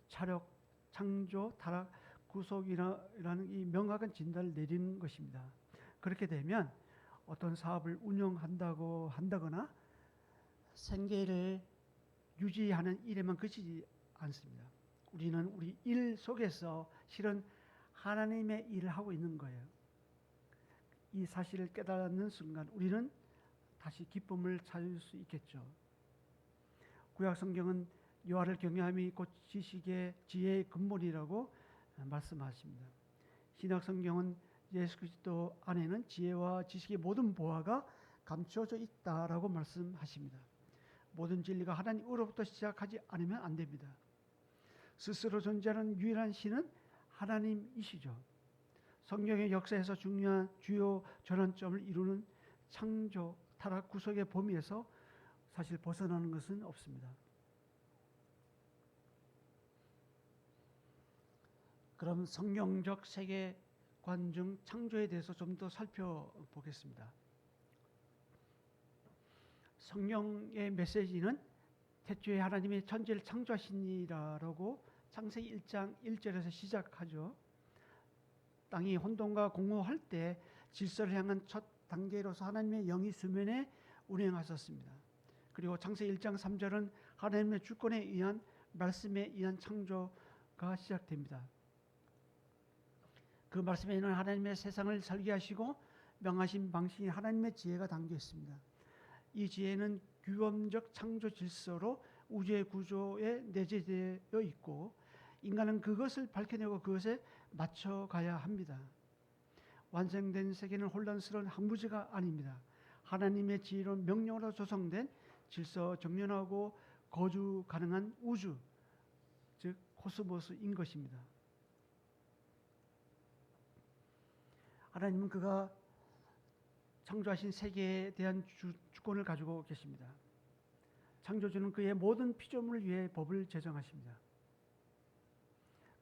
차력, 창조, 타락, 구속이라는 이 명확한 진단을 내리는 것입니다. 그렇게 되면 어떤 사업을 운영한다거나 생계를 유지하는 일에만 그치지 않습니다. 우리는 우리 일 속에서 실은 하나님의 일을 하고 있는 거예요. 이 사실을 깨닫는 순간 우리는 다시 기쁨을 찾을 수 있겠죠. 구약 성경은 여호와를 경외함이 곧 지식의 지혜의 근본이라고 말씀하십니다. 신약 성경은 예수 그리스도 안에는 지혜와 지식의 모든 보화가 감춰져 있다라고 말씀하십니다. 모든 진리가 하나님으로부터 시작하지 않으면 안 됩니다. 스스로 존재하는 유일한 신은 하나님이시죠. 성경의 역사에서 중요한 주요 전환점을 이루는 창조, 타락, 구속의 범위에서 사실 벗어나는 것은 없습니다. 그럼 성경적 세계관 중 창조에 대해서 좀 더 살펴보겠습니다. 성경의 메시지는 태초에 하나님이 천지를 창조하시니라라고 창세기 1장 1절에서 시작하죠. 땅이 혼돈과 공허할 때 질서를 향한 첫 단계로서 하나님의 영이 수면에 운행하셨습니다. 그리고 창세기 1장 3절은 하나님의 주권에 의한 말씀에 의한 창조가 시작됩니다. 그 말씀에는 하나님의 세상을 설계하시고 명하신 방식이 하나님의 지혜가 담겨 있습니다. 이 지혜는 규범적 창조 질서로 우주의 구조에 내재되어 있고 인간은 그것을 밝혀내고 그것에 맞춰가야 합니다. 완성된 세계는 혼란스러운 항무지가 아닙니다. 하나님의 지혜로 명령으로 조성된 질서 정연하고 거주 가능한 우주, 즉 코스모스인 것입니다. 하나님은 그가 창조하신 세계에 대한 주권을 가지고 계십니다. 창조주는 그의 모든 피조물을 위해 법을 제정하십니다.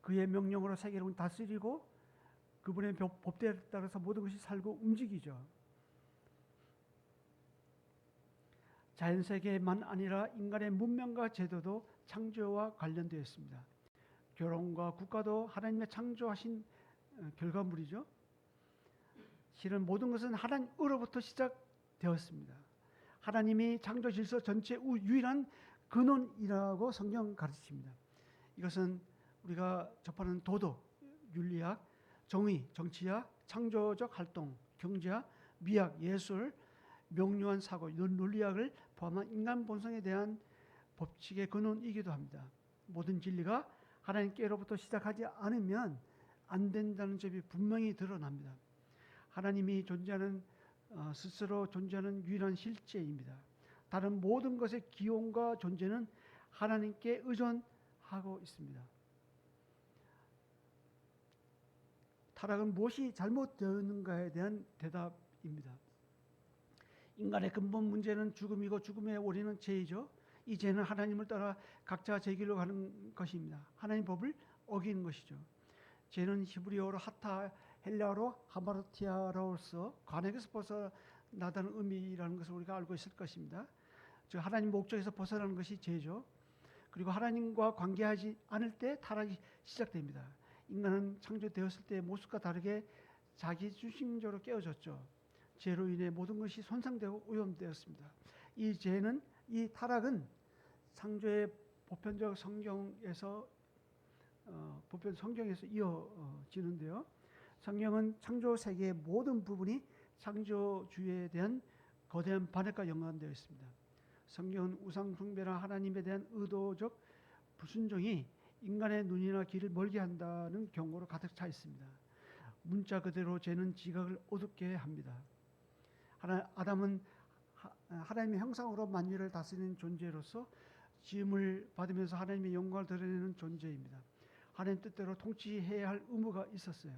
그의 명령으로 세계를 다스리고 그분의 법대에 따라서 모든 것이 살고 움직이죠. 자연세계만 아니라 인간의 문명과 제도도 창조와 관련되어 있습니다. 결혼과 국가도 하나님의 창조하신 결과물이죠. 실은 모든 것은 하나님으로부터 시작되었습니다. 하나님이 창조 질서 전체 유일한 근원이라고 성경 가르칩니다. 이것은 우리가 접하는 도덕, 윤리학, 정의, 정치학, 창조적 활동, 경제학, 미학, 예술, 명료한 사고, 논리학을 포함한 인간 본성에 대한 법칙의 근원이기도 합니다. 모든 진리가 하나님께로부터 시작하지 않으면 안 된다는 점이 분명히 드러납니다. 하나님이 스스로 존재하는 유일한 실체입니다. 다른 모든 것의 기원과 존재는 하나님께 의존하고 있습니다. 타락은 무엇이 잘못되었는가에 대한 대답입니다. 인간의 근본 문제는 죽음이고 죽음의 원인은 죄이죠. 이 죄는 하나님을 따라 각자 제 길로 가는 것입니다. 하나님 법을 어기는 것이죠. 죄는 히브리어로 하타, 헬라어로 하마르티아로서 관역에서 벗어나다는 의미라는 것을 우리가 알고 있을 것입니다. 즉 하나님 목적에서 벗어나는 것이 죄죠. 그리고 하나님과 관계하지 않을 때 타락이 시작됩니다. 인간은 창조되었을 때 모습과 다르게 자기 중심적으로 깨어졌죠. 죄로 인해 모든 것이 손상되고 오염되었습니다. 이 타락은 창조의 보편적 성경에서 이어지는데요. 성경은 창조 세계의 모든 부분이 창조주에 대한 거대한 반역과 연관되어 있습니다. 성경은 우상 숭배나 하나님에 대한 의도적 불순종이 인간의 눈이나 귀를 멀게 한다는 경고로 가득 차 있습니다. 문자 그대로 죄는 지각을 어둡게 합니다. 아담은 하나님의 형상으로 만유를 다스리는 존재로서 지음을 받으면서 하나님의 영광을 드러내는 존재입니다. 하나님 뜻대로 통치해야 할 의무가 있었어요.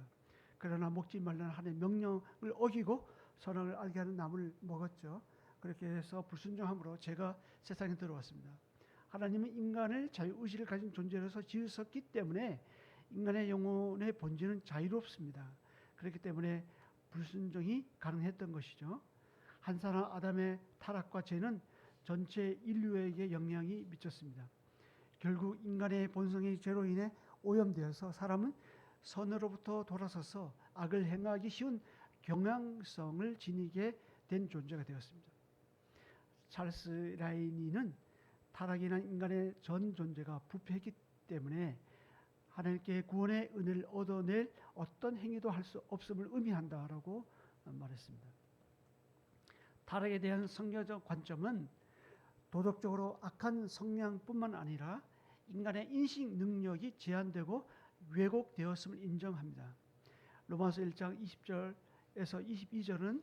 그러나 먹지 말라는 하나님의 명령을 어기고 선악을 알게 하는 나무를 먹었죠. 그렇게 해서 불순종함으로 죄가 세상에 들어왔습니다. 하나님은 인간을 자유의지를 가진 존재로서 지으셨기 때문에 인간의 영혼의 본질은 자유롭습니다. 그렇기 때문에 불순종이 가능했던 것이죠. 한 사람 아담의 타락과 죄는 전체 인류에게 영향이 미쳤습니다. 결국 인간의 본성이 죄로 인해 오염되어서 사람은 선으로부터 돌아서서 악을 행하기 쉬운 경향성을 지니게 된 존재가 되었습니다. 찰스 라이니는 타락이 난 인간의 전 존재가 부패했기 때문에 하나님께 구원의 은혜를 얻어낼 어떤 행위도 할 수 없음을 의미한다라고 말했습니다. 타락에 대한 성경적 관점은 도덕적으로 악한 성향뿐만 아니라 인간의 인식 능력이 제한되고 왜곡되었음을 인정합니다. 로마서 1장 20절에서 22절은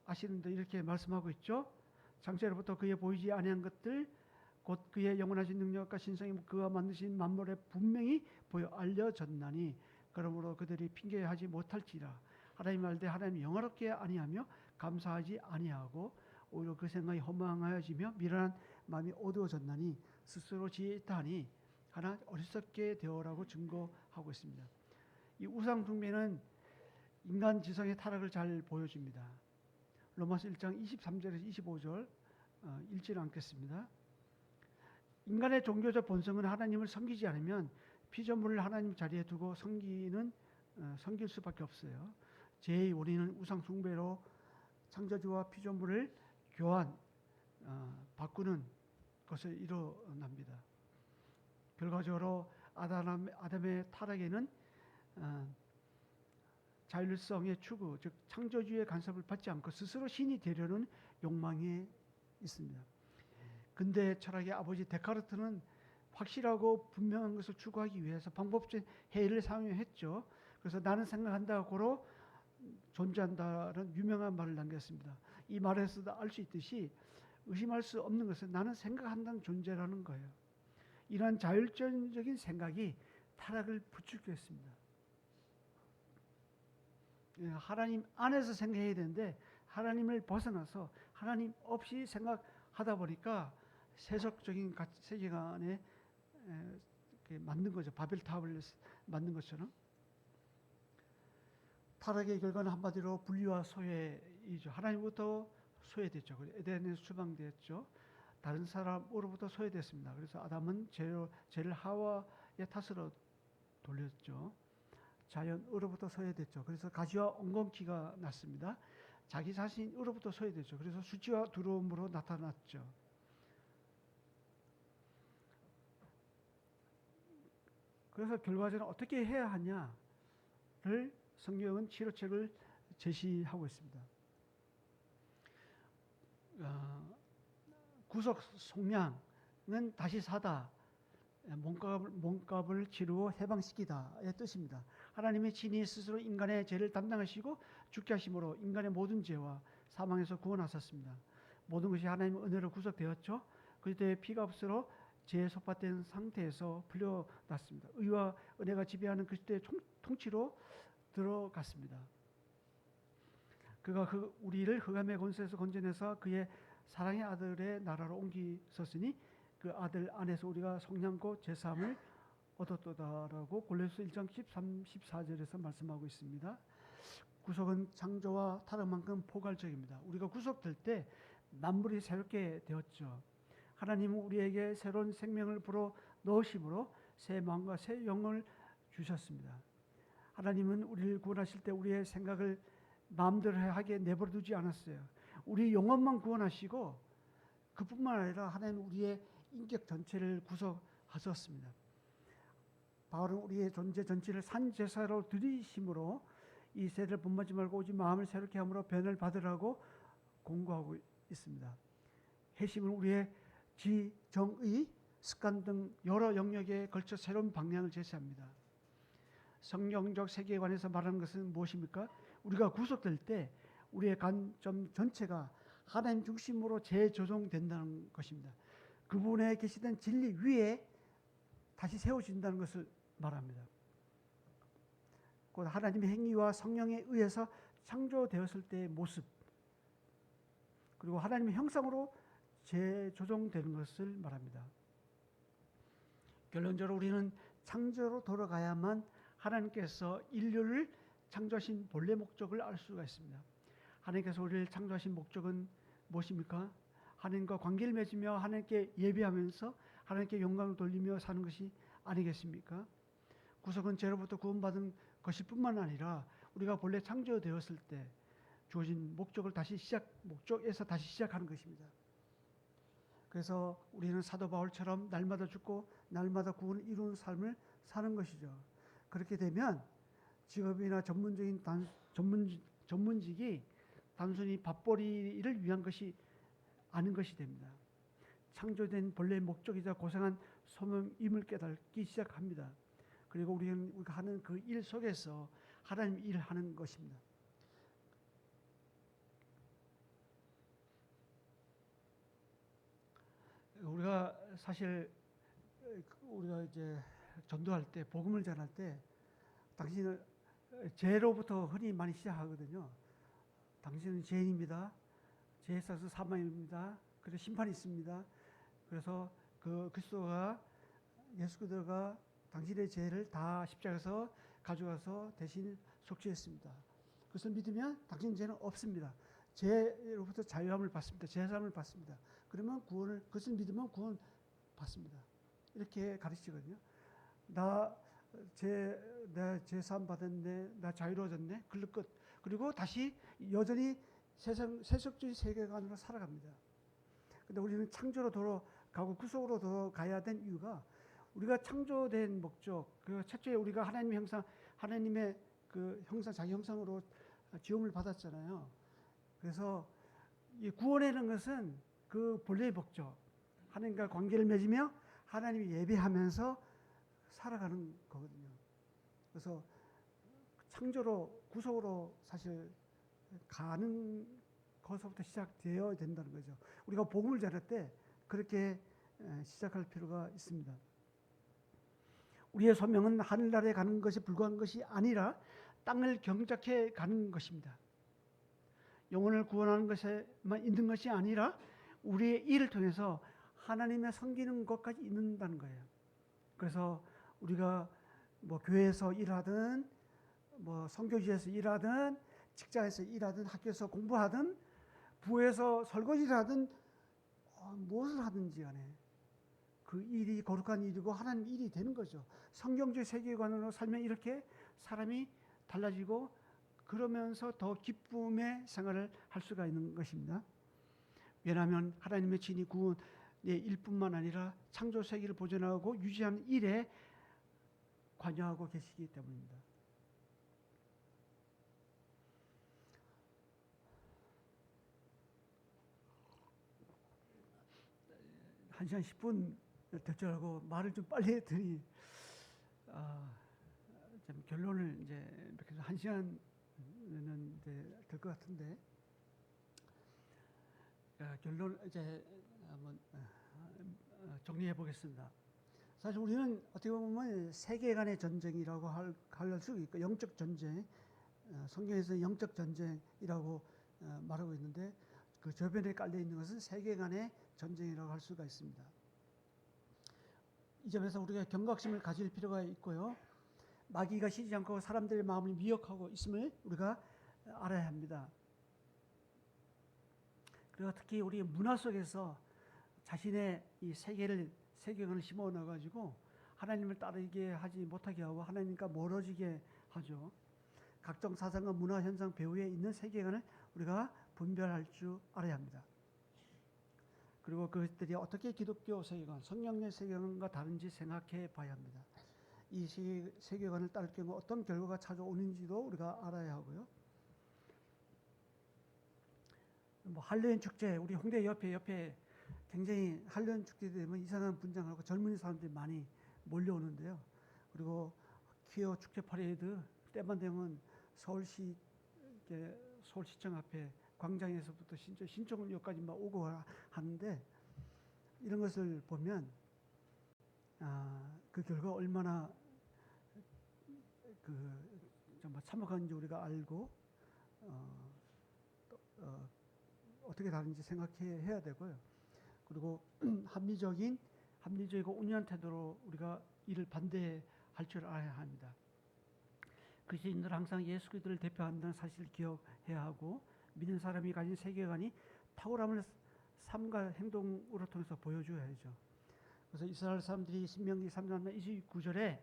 아시는데 이렇게 말씀하고 있죠. 창세로부터 그의 보이지 아니한 것들 곧 그의 영원하신 능력과 신성이 그가 만드신 만물에 분명히 보여 알려졌나니 그러므로 그들이 핑계하지 못할지라. 하나님 말대 하나님 영화롭게 아니하며 감사하지 아니하고 오히려 그 생각이 허망하여지며 미련한 마음이 어두워졌나니 스스로 지혜 있다 하니 하나 어리석게 되어라고 증거하고 있습니다. 이 우상 숭배는 인간 지성의 타락을 잘 보여줍니다. 로마서 1장 23절에서 25절 읽지는 않겠습니다. 인간의 종교적 본성은 하나님을 섬기지 않으면 피조물을 하나님 자리에 두고 섬길 수밖에 없어요. 죄의 원인은 우상 숭배로 창조주와 피조물을 바꾸는 것을 일어납니다. 결과적으로 아담의 타락에는 자율성의 추구, 즉 창조주의 간섭을 받지 않고 스스로 신이 되려는 욕망이 있습니다. 근대 철학의 아버지 데카르트는 확실하고 분명한 것을 추구하기 위해서 방법적인 해를 사용했죠. 그래서 나는 생각한다 고로 존재한다는 유명한 말을 남겼습니다. 이 말에서도 알 수 있듯이 의심할 수 없는 것은 나는 생각한다는 존재라는 거예요. 이러한 자율적인 생각이 타락을 부추겼습니다. 하나님 안에서 생각해야 되는데 하나님을 벗어나서 하나님 없이 생각하다 보니까 세속적인 세계관에 만든 거죠. 바벨탑을 만든 것처럼. 타락의 결과는 한마디로 분리와 소외이죠. 하나님부터 소외됐죠. 에덴에서 추방됐죠. 다른 사람으로부터 소외됐습니다. 그래서 아담은 죄를 하와의 탓으로 돌렸죠. 자연으로부터 소외됐죠. 그래서 가시와 엉겅퀴가 났습니다. 자기 자신으로부터 소외됐죠. 그래서 수치와 두려움으로 나타났죠. 그래서 결과적으로 어떻게 해야 하냐를 성경은 치료책을 제시하고 있습니다. 구속 속량은 다시 사다, 몸값을 치르고 해방시키다의 뜻입니다. 하나님이 친히 스스로 인간의 죄를 담당하시고 죽게 하심으로 인간의 모든 죄와 사망에서 구원하셨습니다. 모든 것이 하나님의 은혜로 구속되었죠. 그때 피가 없으로 죄에 속박된 상태에서 풀려났습니다. 의와 은혜가 지배하는 그리스도의 통치로 들어갔습니다. 그가 우리를 흑암의 권세에서 건져내서 그의 사랑의 아들의 나라로 옮기셨으니 그 아들 안에서 우리가 속량고 제사함을 얻었도다라고 골로새 1장 13, 14절에서 말씀하고 있습니다. 구속은 창조와 타락만큼 포괄적입니다. 우리가 구속될 때 만물이 새롭게 되었죠. 하나님은 우리에게 새로운 생명을 불어 넣으심으로 새 마음과 새 영을 주셨습니다. 하나님은 우리를 구원하실 때 우리의 생각을 마음대로 하게 내버려 두지 않았어요. 우리 영혼만 구원하시고 그뿐만 아니라 하나님은 우리의 인격 전체를 구속하셨습니다. 바울은 우리의 존재 전체를 산제사로 드리심으로 이 세대를 본받지 말고 오직 마음을 새롭게 함으로 변을 받으라고 공고하고 있습니다. 회심은 우리의 지, 정의, 습관 등 여러 영역에 걸쳐 새로운 방향을 제시합니다. 성경적 세계관에서 말하는 것은 무엇입니까? 우리가 구속될 때 우리의 관점 전체가 하나님 중심으로 재조정된다는 것입니다. 그분에 계시던 진리 위에 다시 세워진다는 것을 말합니다. 곧 하나님의 행위와 성령에 의해서 창조되었을 때의 모습, 그리고 하나님의 형상으로 재조정되는 것을 말합니다. 결론적으로 우리는 창조로 돌아가야만 하나님께서 인류를 창조하신 본래 목적을 알 수가 있습니다. 하나님께서 우리를 창조하신 목적은 무엇입니까? 하나님과 관계를 맺으며 하나님께 예배하면서 하나님께 영광을 돌리며 사는 것이 아니겠습니까? 구속은 죄로부터 구원받은 것일 뿐만 아니라 우리가 본래 창조되었을 때 주어진 목적에서 다시 시작하는 것입니다. 그래서 우리는 사도 바울처럼 날마다 죽고 날마다 구원을 이루는 삶을 사는 것이죠. 그렇게 되면 직업이나 전문직이 단순히 밥벌이를 위한 것이 아닌 것이 됩니다. 창조된 본래의 목적이자 고생한 소명임을 깨닫기 시작합니다. 그리고 우리가 하는 그 일 속에서 하나님 일을 하는 것입니다. 우리가 사실 이제 전도할 때 복음을 전할 때 당신은 죄로부터 흔히 많이 시작하거든요. 당신은 죄인입니다. 죄에 있어서 사망입니다. 그래서 심판이 있습니다. 그래서 예수 그리스도가 당신의 죄를 다 십자가에서 가져가서 대신 속죄했습니다. 그것을 믿으면 당신 죄는 없습니다. 죄로부터 자유함을 받습니다. 제사함을 받습니다. 그러면 그것을 믿으면 구원 받습니다. 이렇게 가르치거든요. 내 제사함 받았네, 나 자유로워졌네, 끝. 그리고 다시 여전히 세속주의 세계관으로 살아갑니다. 근데 우리는 창조로 돌아가고 구속으로 돌아가야 된 이유가 우리가 창조된 목적, 최초에 우리가 하나님의 그 형상, 자기 형상으로 지음을 받았잖아요. 그래서 이 구원이라는 것은 그 본래의 목적, 하나님과 관계를 맺으며 하나님을 예배하면서 살아가는 거거든요. 그래서 창조로 구속으로 사실 가는 것부터 시작되어야 된다는 거죠. 우리가 복음을 전할 때 그렇게 시작할 필요가 있습니다. 우리의 소명은 하늘나라에 가는 것이 불과한 것이 아니라 땅을 경작해 가는 것입니다. 영혼을 구원하는 것에만 있는 것이 아니라 우리의 일을 통해서 하나님의 섬기는 것까지 있는다는 거예요. 그래서 우리가 뭐 교회에서 일하든 뭐 선교지에서 일하든 직장에서 일하든 학교에서 공부하든 부에서 설거지를 하든 무엇을 하든지 간에 그 일이 거룩한 일이고 하나님 일이 되는 거죠. 성경적 세계관으로 살면 이렇게 사람이 달라지고 그러면서 더 기쁨의 생활을 할 수가 있는 것입니다. 왜냐하면 하나님의 진이 구원의 일뿐만 아니라 창조 세계를 보존하고 유지하는 일에 관여하고 계시기 때문입니다. 한 시간 10분 될 줄 알고 말을 좀 빨리 했더니 결론을 이제 한 시간은 이제 될 것 같은데 결론 이제 한번 정리해 보겠습니다. 사실 우리는 어떻게 보면 세계 간의 전쟁이라고 할 수 있고 영적 전쟁, 성경에서 영적 전쟁이라고 말하고 있는데 그 저변에 깔려 있는 것은 세계 간의 전쟁이라고 할 수가 있습니다. 이 점에서 우리가 경각심을 가질 필요가 있고요. 마귀가 쉬지 않고 사람들의 마음을 미혹하고 있음을 우리가 알아야 합니다. 그리고 특히 우리 문화 속에서 자신의 이 세계관을 심어 넣어가지고 하나님을 따르게 하지 못하게 하고 하나님과 멀어지게 하죠. 각종 사상과 문화 현상 배후에 있는 세계관을 우리가 분별할 줄 알아야 합니다. 그리고 그것들이 어떻게 기독교 세계관, 성령의 세계관과 다른지 생각해 봐야 합니다. 이 세계관을 따를 경우 어떤 결과가 찾아오는지도 우리가 알아야 하고요. 뭐 할로윈 축제, 우리 홍대 옆에 굉장히 할로윈 축제 되면 이상한 분장하고 젊은 사람들이 많이 몰려오는데요. 그리고 퀴어 축제 퍼레이드 때만 되면 서울시청 앞에 광장에서부터 신촌역까지 막 오고 하는데 이런 것을 보면 그 결과 얼마나 정말 참혹한지 우리가 알고 어떻게 다른지 생각해야 되고요. 그리고 합리적이고 온유한 태도로 우리가 이를 반대할 줄 알아야 합니다. 그리스도인들은 항상 예수 그리스도를 대표한다는 사실을 기억해야 하고 믿는 사람이 가진 세계관이 탁월함을 삶과 행동으로 통해서 보여줘야죠. 그래서 이스라엘 사람들이 신명기 3장 29절에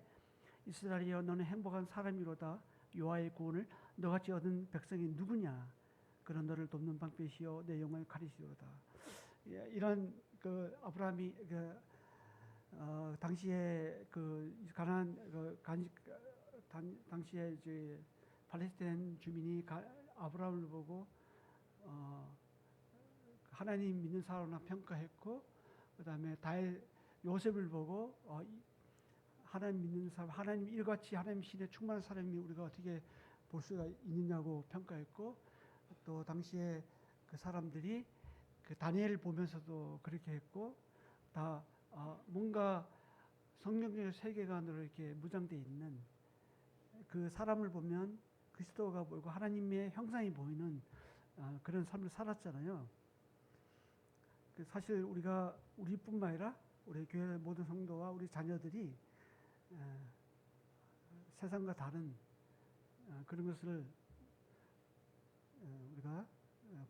이스라엘이여 너는 행복한 사람이로다 여호와의 구원을 너같이 얻은 백성이 누구냐 그런 너를 돕는 방패시여 내 영광의 칼이시로다. 이런 그 아브라함이 당시에 가나안 당시에 이제 팔레스타인 주민이 아브라함을 보고 하나님 믿는 사람으로 평가했고 그다음에 요셉을 보고 하나님 믿는 사람, 하나님 일같이 하나님 신에 충만한 사람이 우리가 어떻게 볼 수가 있느냐고 평가했고 또 당시에 그 사람들이 그 다니엘을 보면서도 그렇게 했고 다 뭔가 성경적 세계관으로 이렇게 무장되어 있는 그 사람을 보면 그리스도가 보이고 하나님의 형상이 보이는 그런 삶을 살았잖아요. 사실 우리뿐만 아니라 우리 교회 모든 성도와 우리 자녀들이 세상과 다른 그런 것을 우리가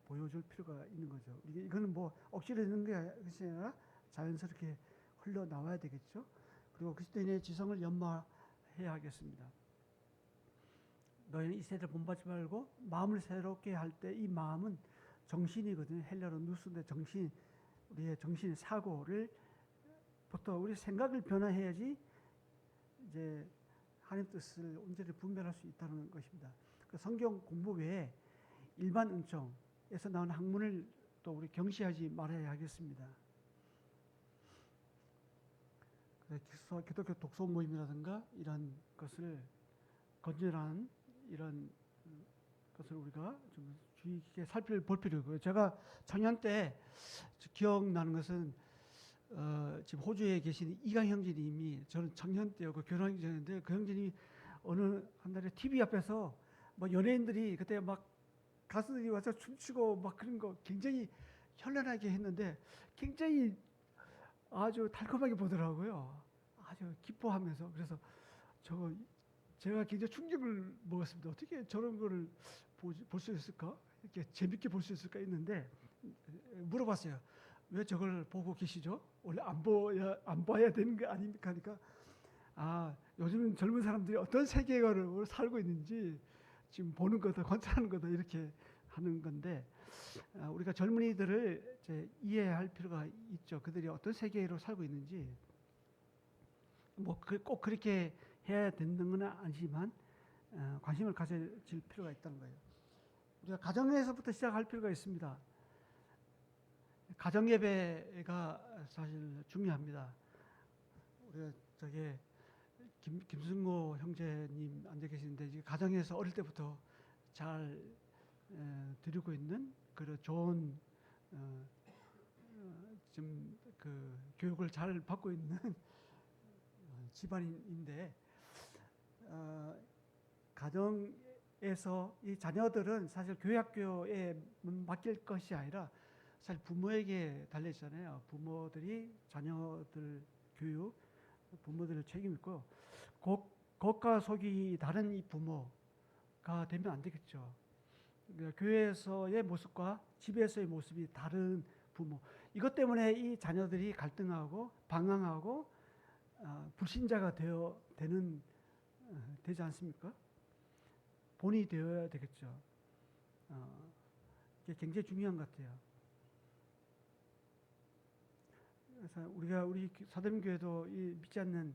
보여줄 필요가 있는 거죠. 이거는 뭐 억지로 되는 것이 아니라 자연스럽게 흘러나와야 되겠죠. 그리고 그리스도인의 지성을 연마해야 하겠습니다. 너희는 이 세대를 본받지 말고 마음을 새롭게 할 때 이 마음은 정신이거든요. 헬라로 누스인데 우리의 정신 사고를 부터 우리 생각을 변화해야지 이제 하나님 뜻을 온전히 분별할 수 있다는 것입니다. 그 성경 공부 외에 일반 은총에서 나온 학문을 또 우리 경시하지 말아야 하겠습니다. 기독교 독서 모임이라든가 이런 것을 건전한 이런 것을 우리가 좀 주의 깊게 살펴볼 필요고요. 제가 청년 때 기억나는 것은 지금 호주에 계신 이강 형제님이, 저는 청년 때였고 결혼하기 전인데, 그 형제님이 어느 한 달에 TV 앞에서 뭐 연예인들이 그때 막 가수들이 와서 춤추고 막 그런 거 굉장히 현란하게 했는데 굉장히 아주 달콤하게 보더라고요. 아주 기뻐하면서. 그래서 제가 굉장히 충격을 먹었습니다. 어떻게 저런 거를 볼 수 있을까? 이렇게 재밌게 볼 수 있을까 했는데 물어봤어요. 왜 저걸 보고 계시죠? 원래 안 봐야 되는 거 아닙니까? 하니까 요즘 젊은 사람들이 어떤 세계관을 살고 있는지 지금 보는 거다, 관찰하는 거다, 이렇게 하는 건데, 우리가 젊은이들을 이제 이해할 필요가 있죠. 그들이 어떤 세계로 살고 있는지. 뭐 꼭 그렇게 해야 되는 건 아니지만 관심을 가질 필요가 있다는 거예요. 우리가 가정에서부터 시작할 필요가 있습니다. 가정 예배가 사실 중요합니다. 우리가 김승호 형제님 앉아 계시는데, 가정에서 어릴 때부터 잘 드리고 있는 그런 좋은 좀 그 교육을 잘 받고 있는 집안인데, 가정에서 이 자녀들은 사실 교회학교에 맡길 것이 아니라 사실 부모에게 달려 있잖아요. 부모들이 자녀들 교육, 부모들의 책임 있고, 겉과 속이 다른 이 부모가 되면 안 되겠죠. 그러니까 교회에서의 모습과 집에서의 모습이 다른 부모. 이것 때문에 이 자녀들이 갈등하고 방황하고 불신자가 되지 않습니까? 본이 되어야 되겠죠. 이게 굉장히 중요한 것 같아요. 그래서 우리 사도님교회도 이 믿지 않는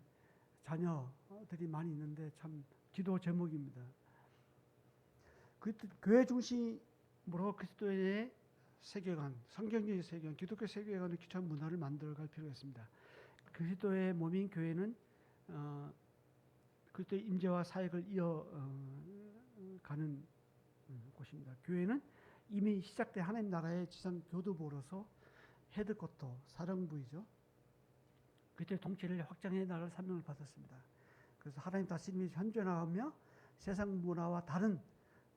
자녀들이 많이 있는데 참 기도 제목입니다. 교회 중심으로 그리스도의 세계관, 성경적인 세계관, 기독교 세계관을 기초한 문화를 만들어갈 필요가 있습니다. 그리스도의 몸인 교회는 그리스도의 임재와 사역을 이어가는 곳입니다. 교회는 이미 시작된 하나님 나라의 지상 교두보로서 헤드쿼터, 사령부이죠. 그리스도의 통치를 확장해 나갈 사명을 받았습니다. 그래서 하나님 다스림이 현존하며 세상 문화와 다른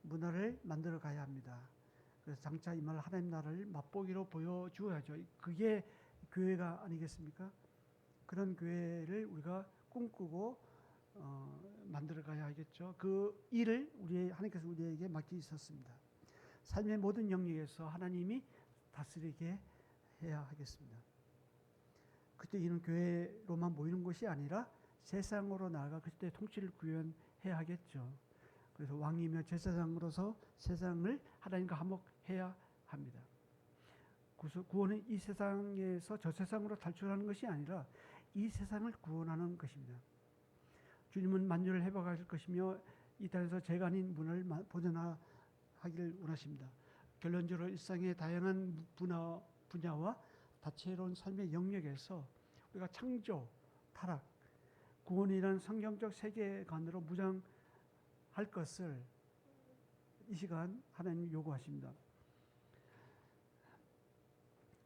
문화를 만들어 가야 합니다. 그래서 장차 이말 하나님 나라를 맛보기로 보여주어야죠. 그게 교회가 아니겠습니까? 그런 교회를 우리가 꿈꾸고 만들어 가야 하겠죠. 그 일을 하나님께서 우리에게 맡기셨습니다. 삶의 모든 영역에서 하나님이 다스리게 해야 하겠습니다. 그때 이는 교회로만 모이는 것이 아니라 세상으로 나아가 그때 통치를 구현해야 하겠죠. 그래서 왕이며 제사장으로서 세상을 하나님과 화목해야 합니다. 구원은 이 세상에서 저 세상으로 탈출하는 것이 아니라 이 세상을 구원하는 것입니다. 주님은 만유를 회복하실 것이며 이 땅에서 죄가 아닌 문화를 보존하기를 원하십니다. 결론적으로 일상의 다양한 분야와 다채로운 삶의 영역에서 우리가 창조, 타락, 구원이라는 성경적 세계관으로 무장할 것을 이 시간 하나님이 요구하십니다.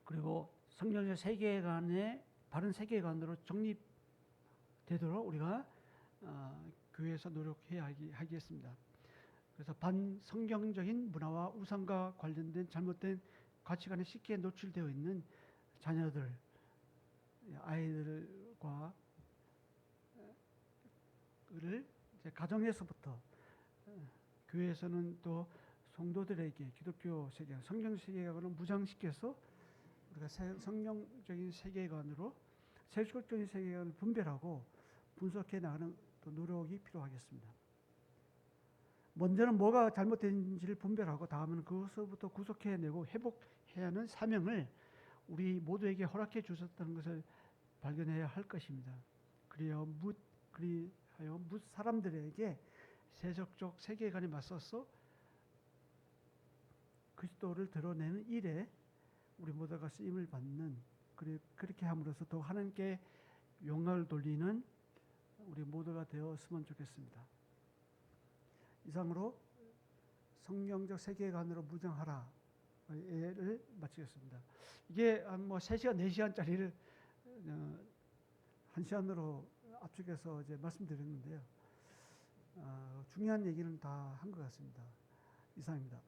그리고 성경적 세계관의 바른 세계관으로 정립되도록 우리가 교회에서 노력해야 하겠습니다. 그래서 반성경적인 문화와 우상과 관련된 잘못된 가치관에 쉽게 노출되어 있는 자녀들, 아이들과 가정에서부터, 교회에서는 또 성도들에게 기독교 세계관, 성경 세계관을 무장시켜서 우리가 성경적인 세계관으로 세속적인 세계관을 분별하고 분석해 나가는 또 노력이 필요하겠습니다. 먼저는 뭐가 잘못된지를 분별하고 다음은 그것부터 구속해내고 회복해야 하는 사명을 우리 모두에게 허락해 주셨다는 것을 발견해야 할 것입니다. 그리하여 뭇 사람들에게 세속적 세계관에 맞서서 그리스도를 드러내는 일에 우리 모두가 쓰임을 받는, 그렇게 함으로써 더 하나님께 용을 돌리는 우리 모두가 되었으면 좋겠습니다. 이상으로 성경적 세계관으로 무장하라를 마치겠습니다. 이게 한 뭐 3시간, 4시간짜리를 1시간으로 압축해서 이제 말씀드렸는데요. 중요한 얘기는 다 한 것 같습니다. 이상입니다.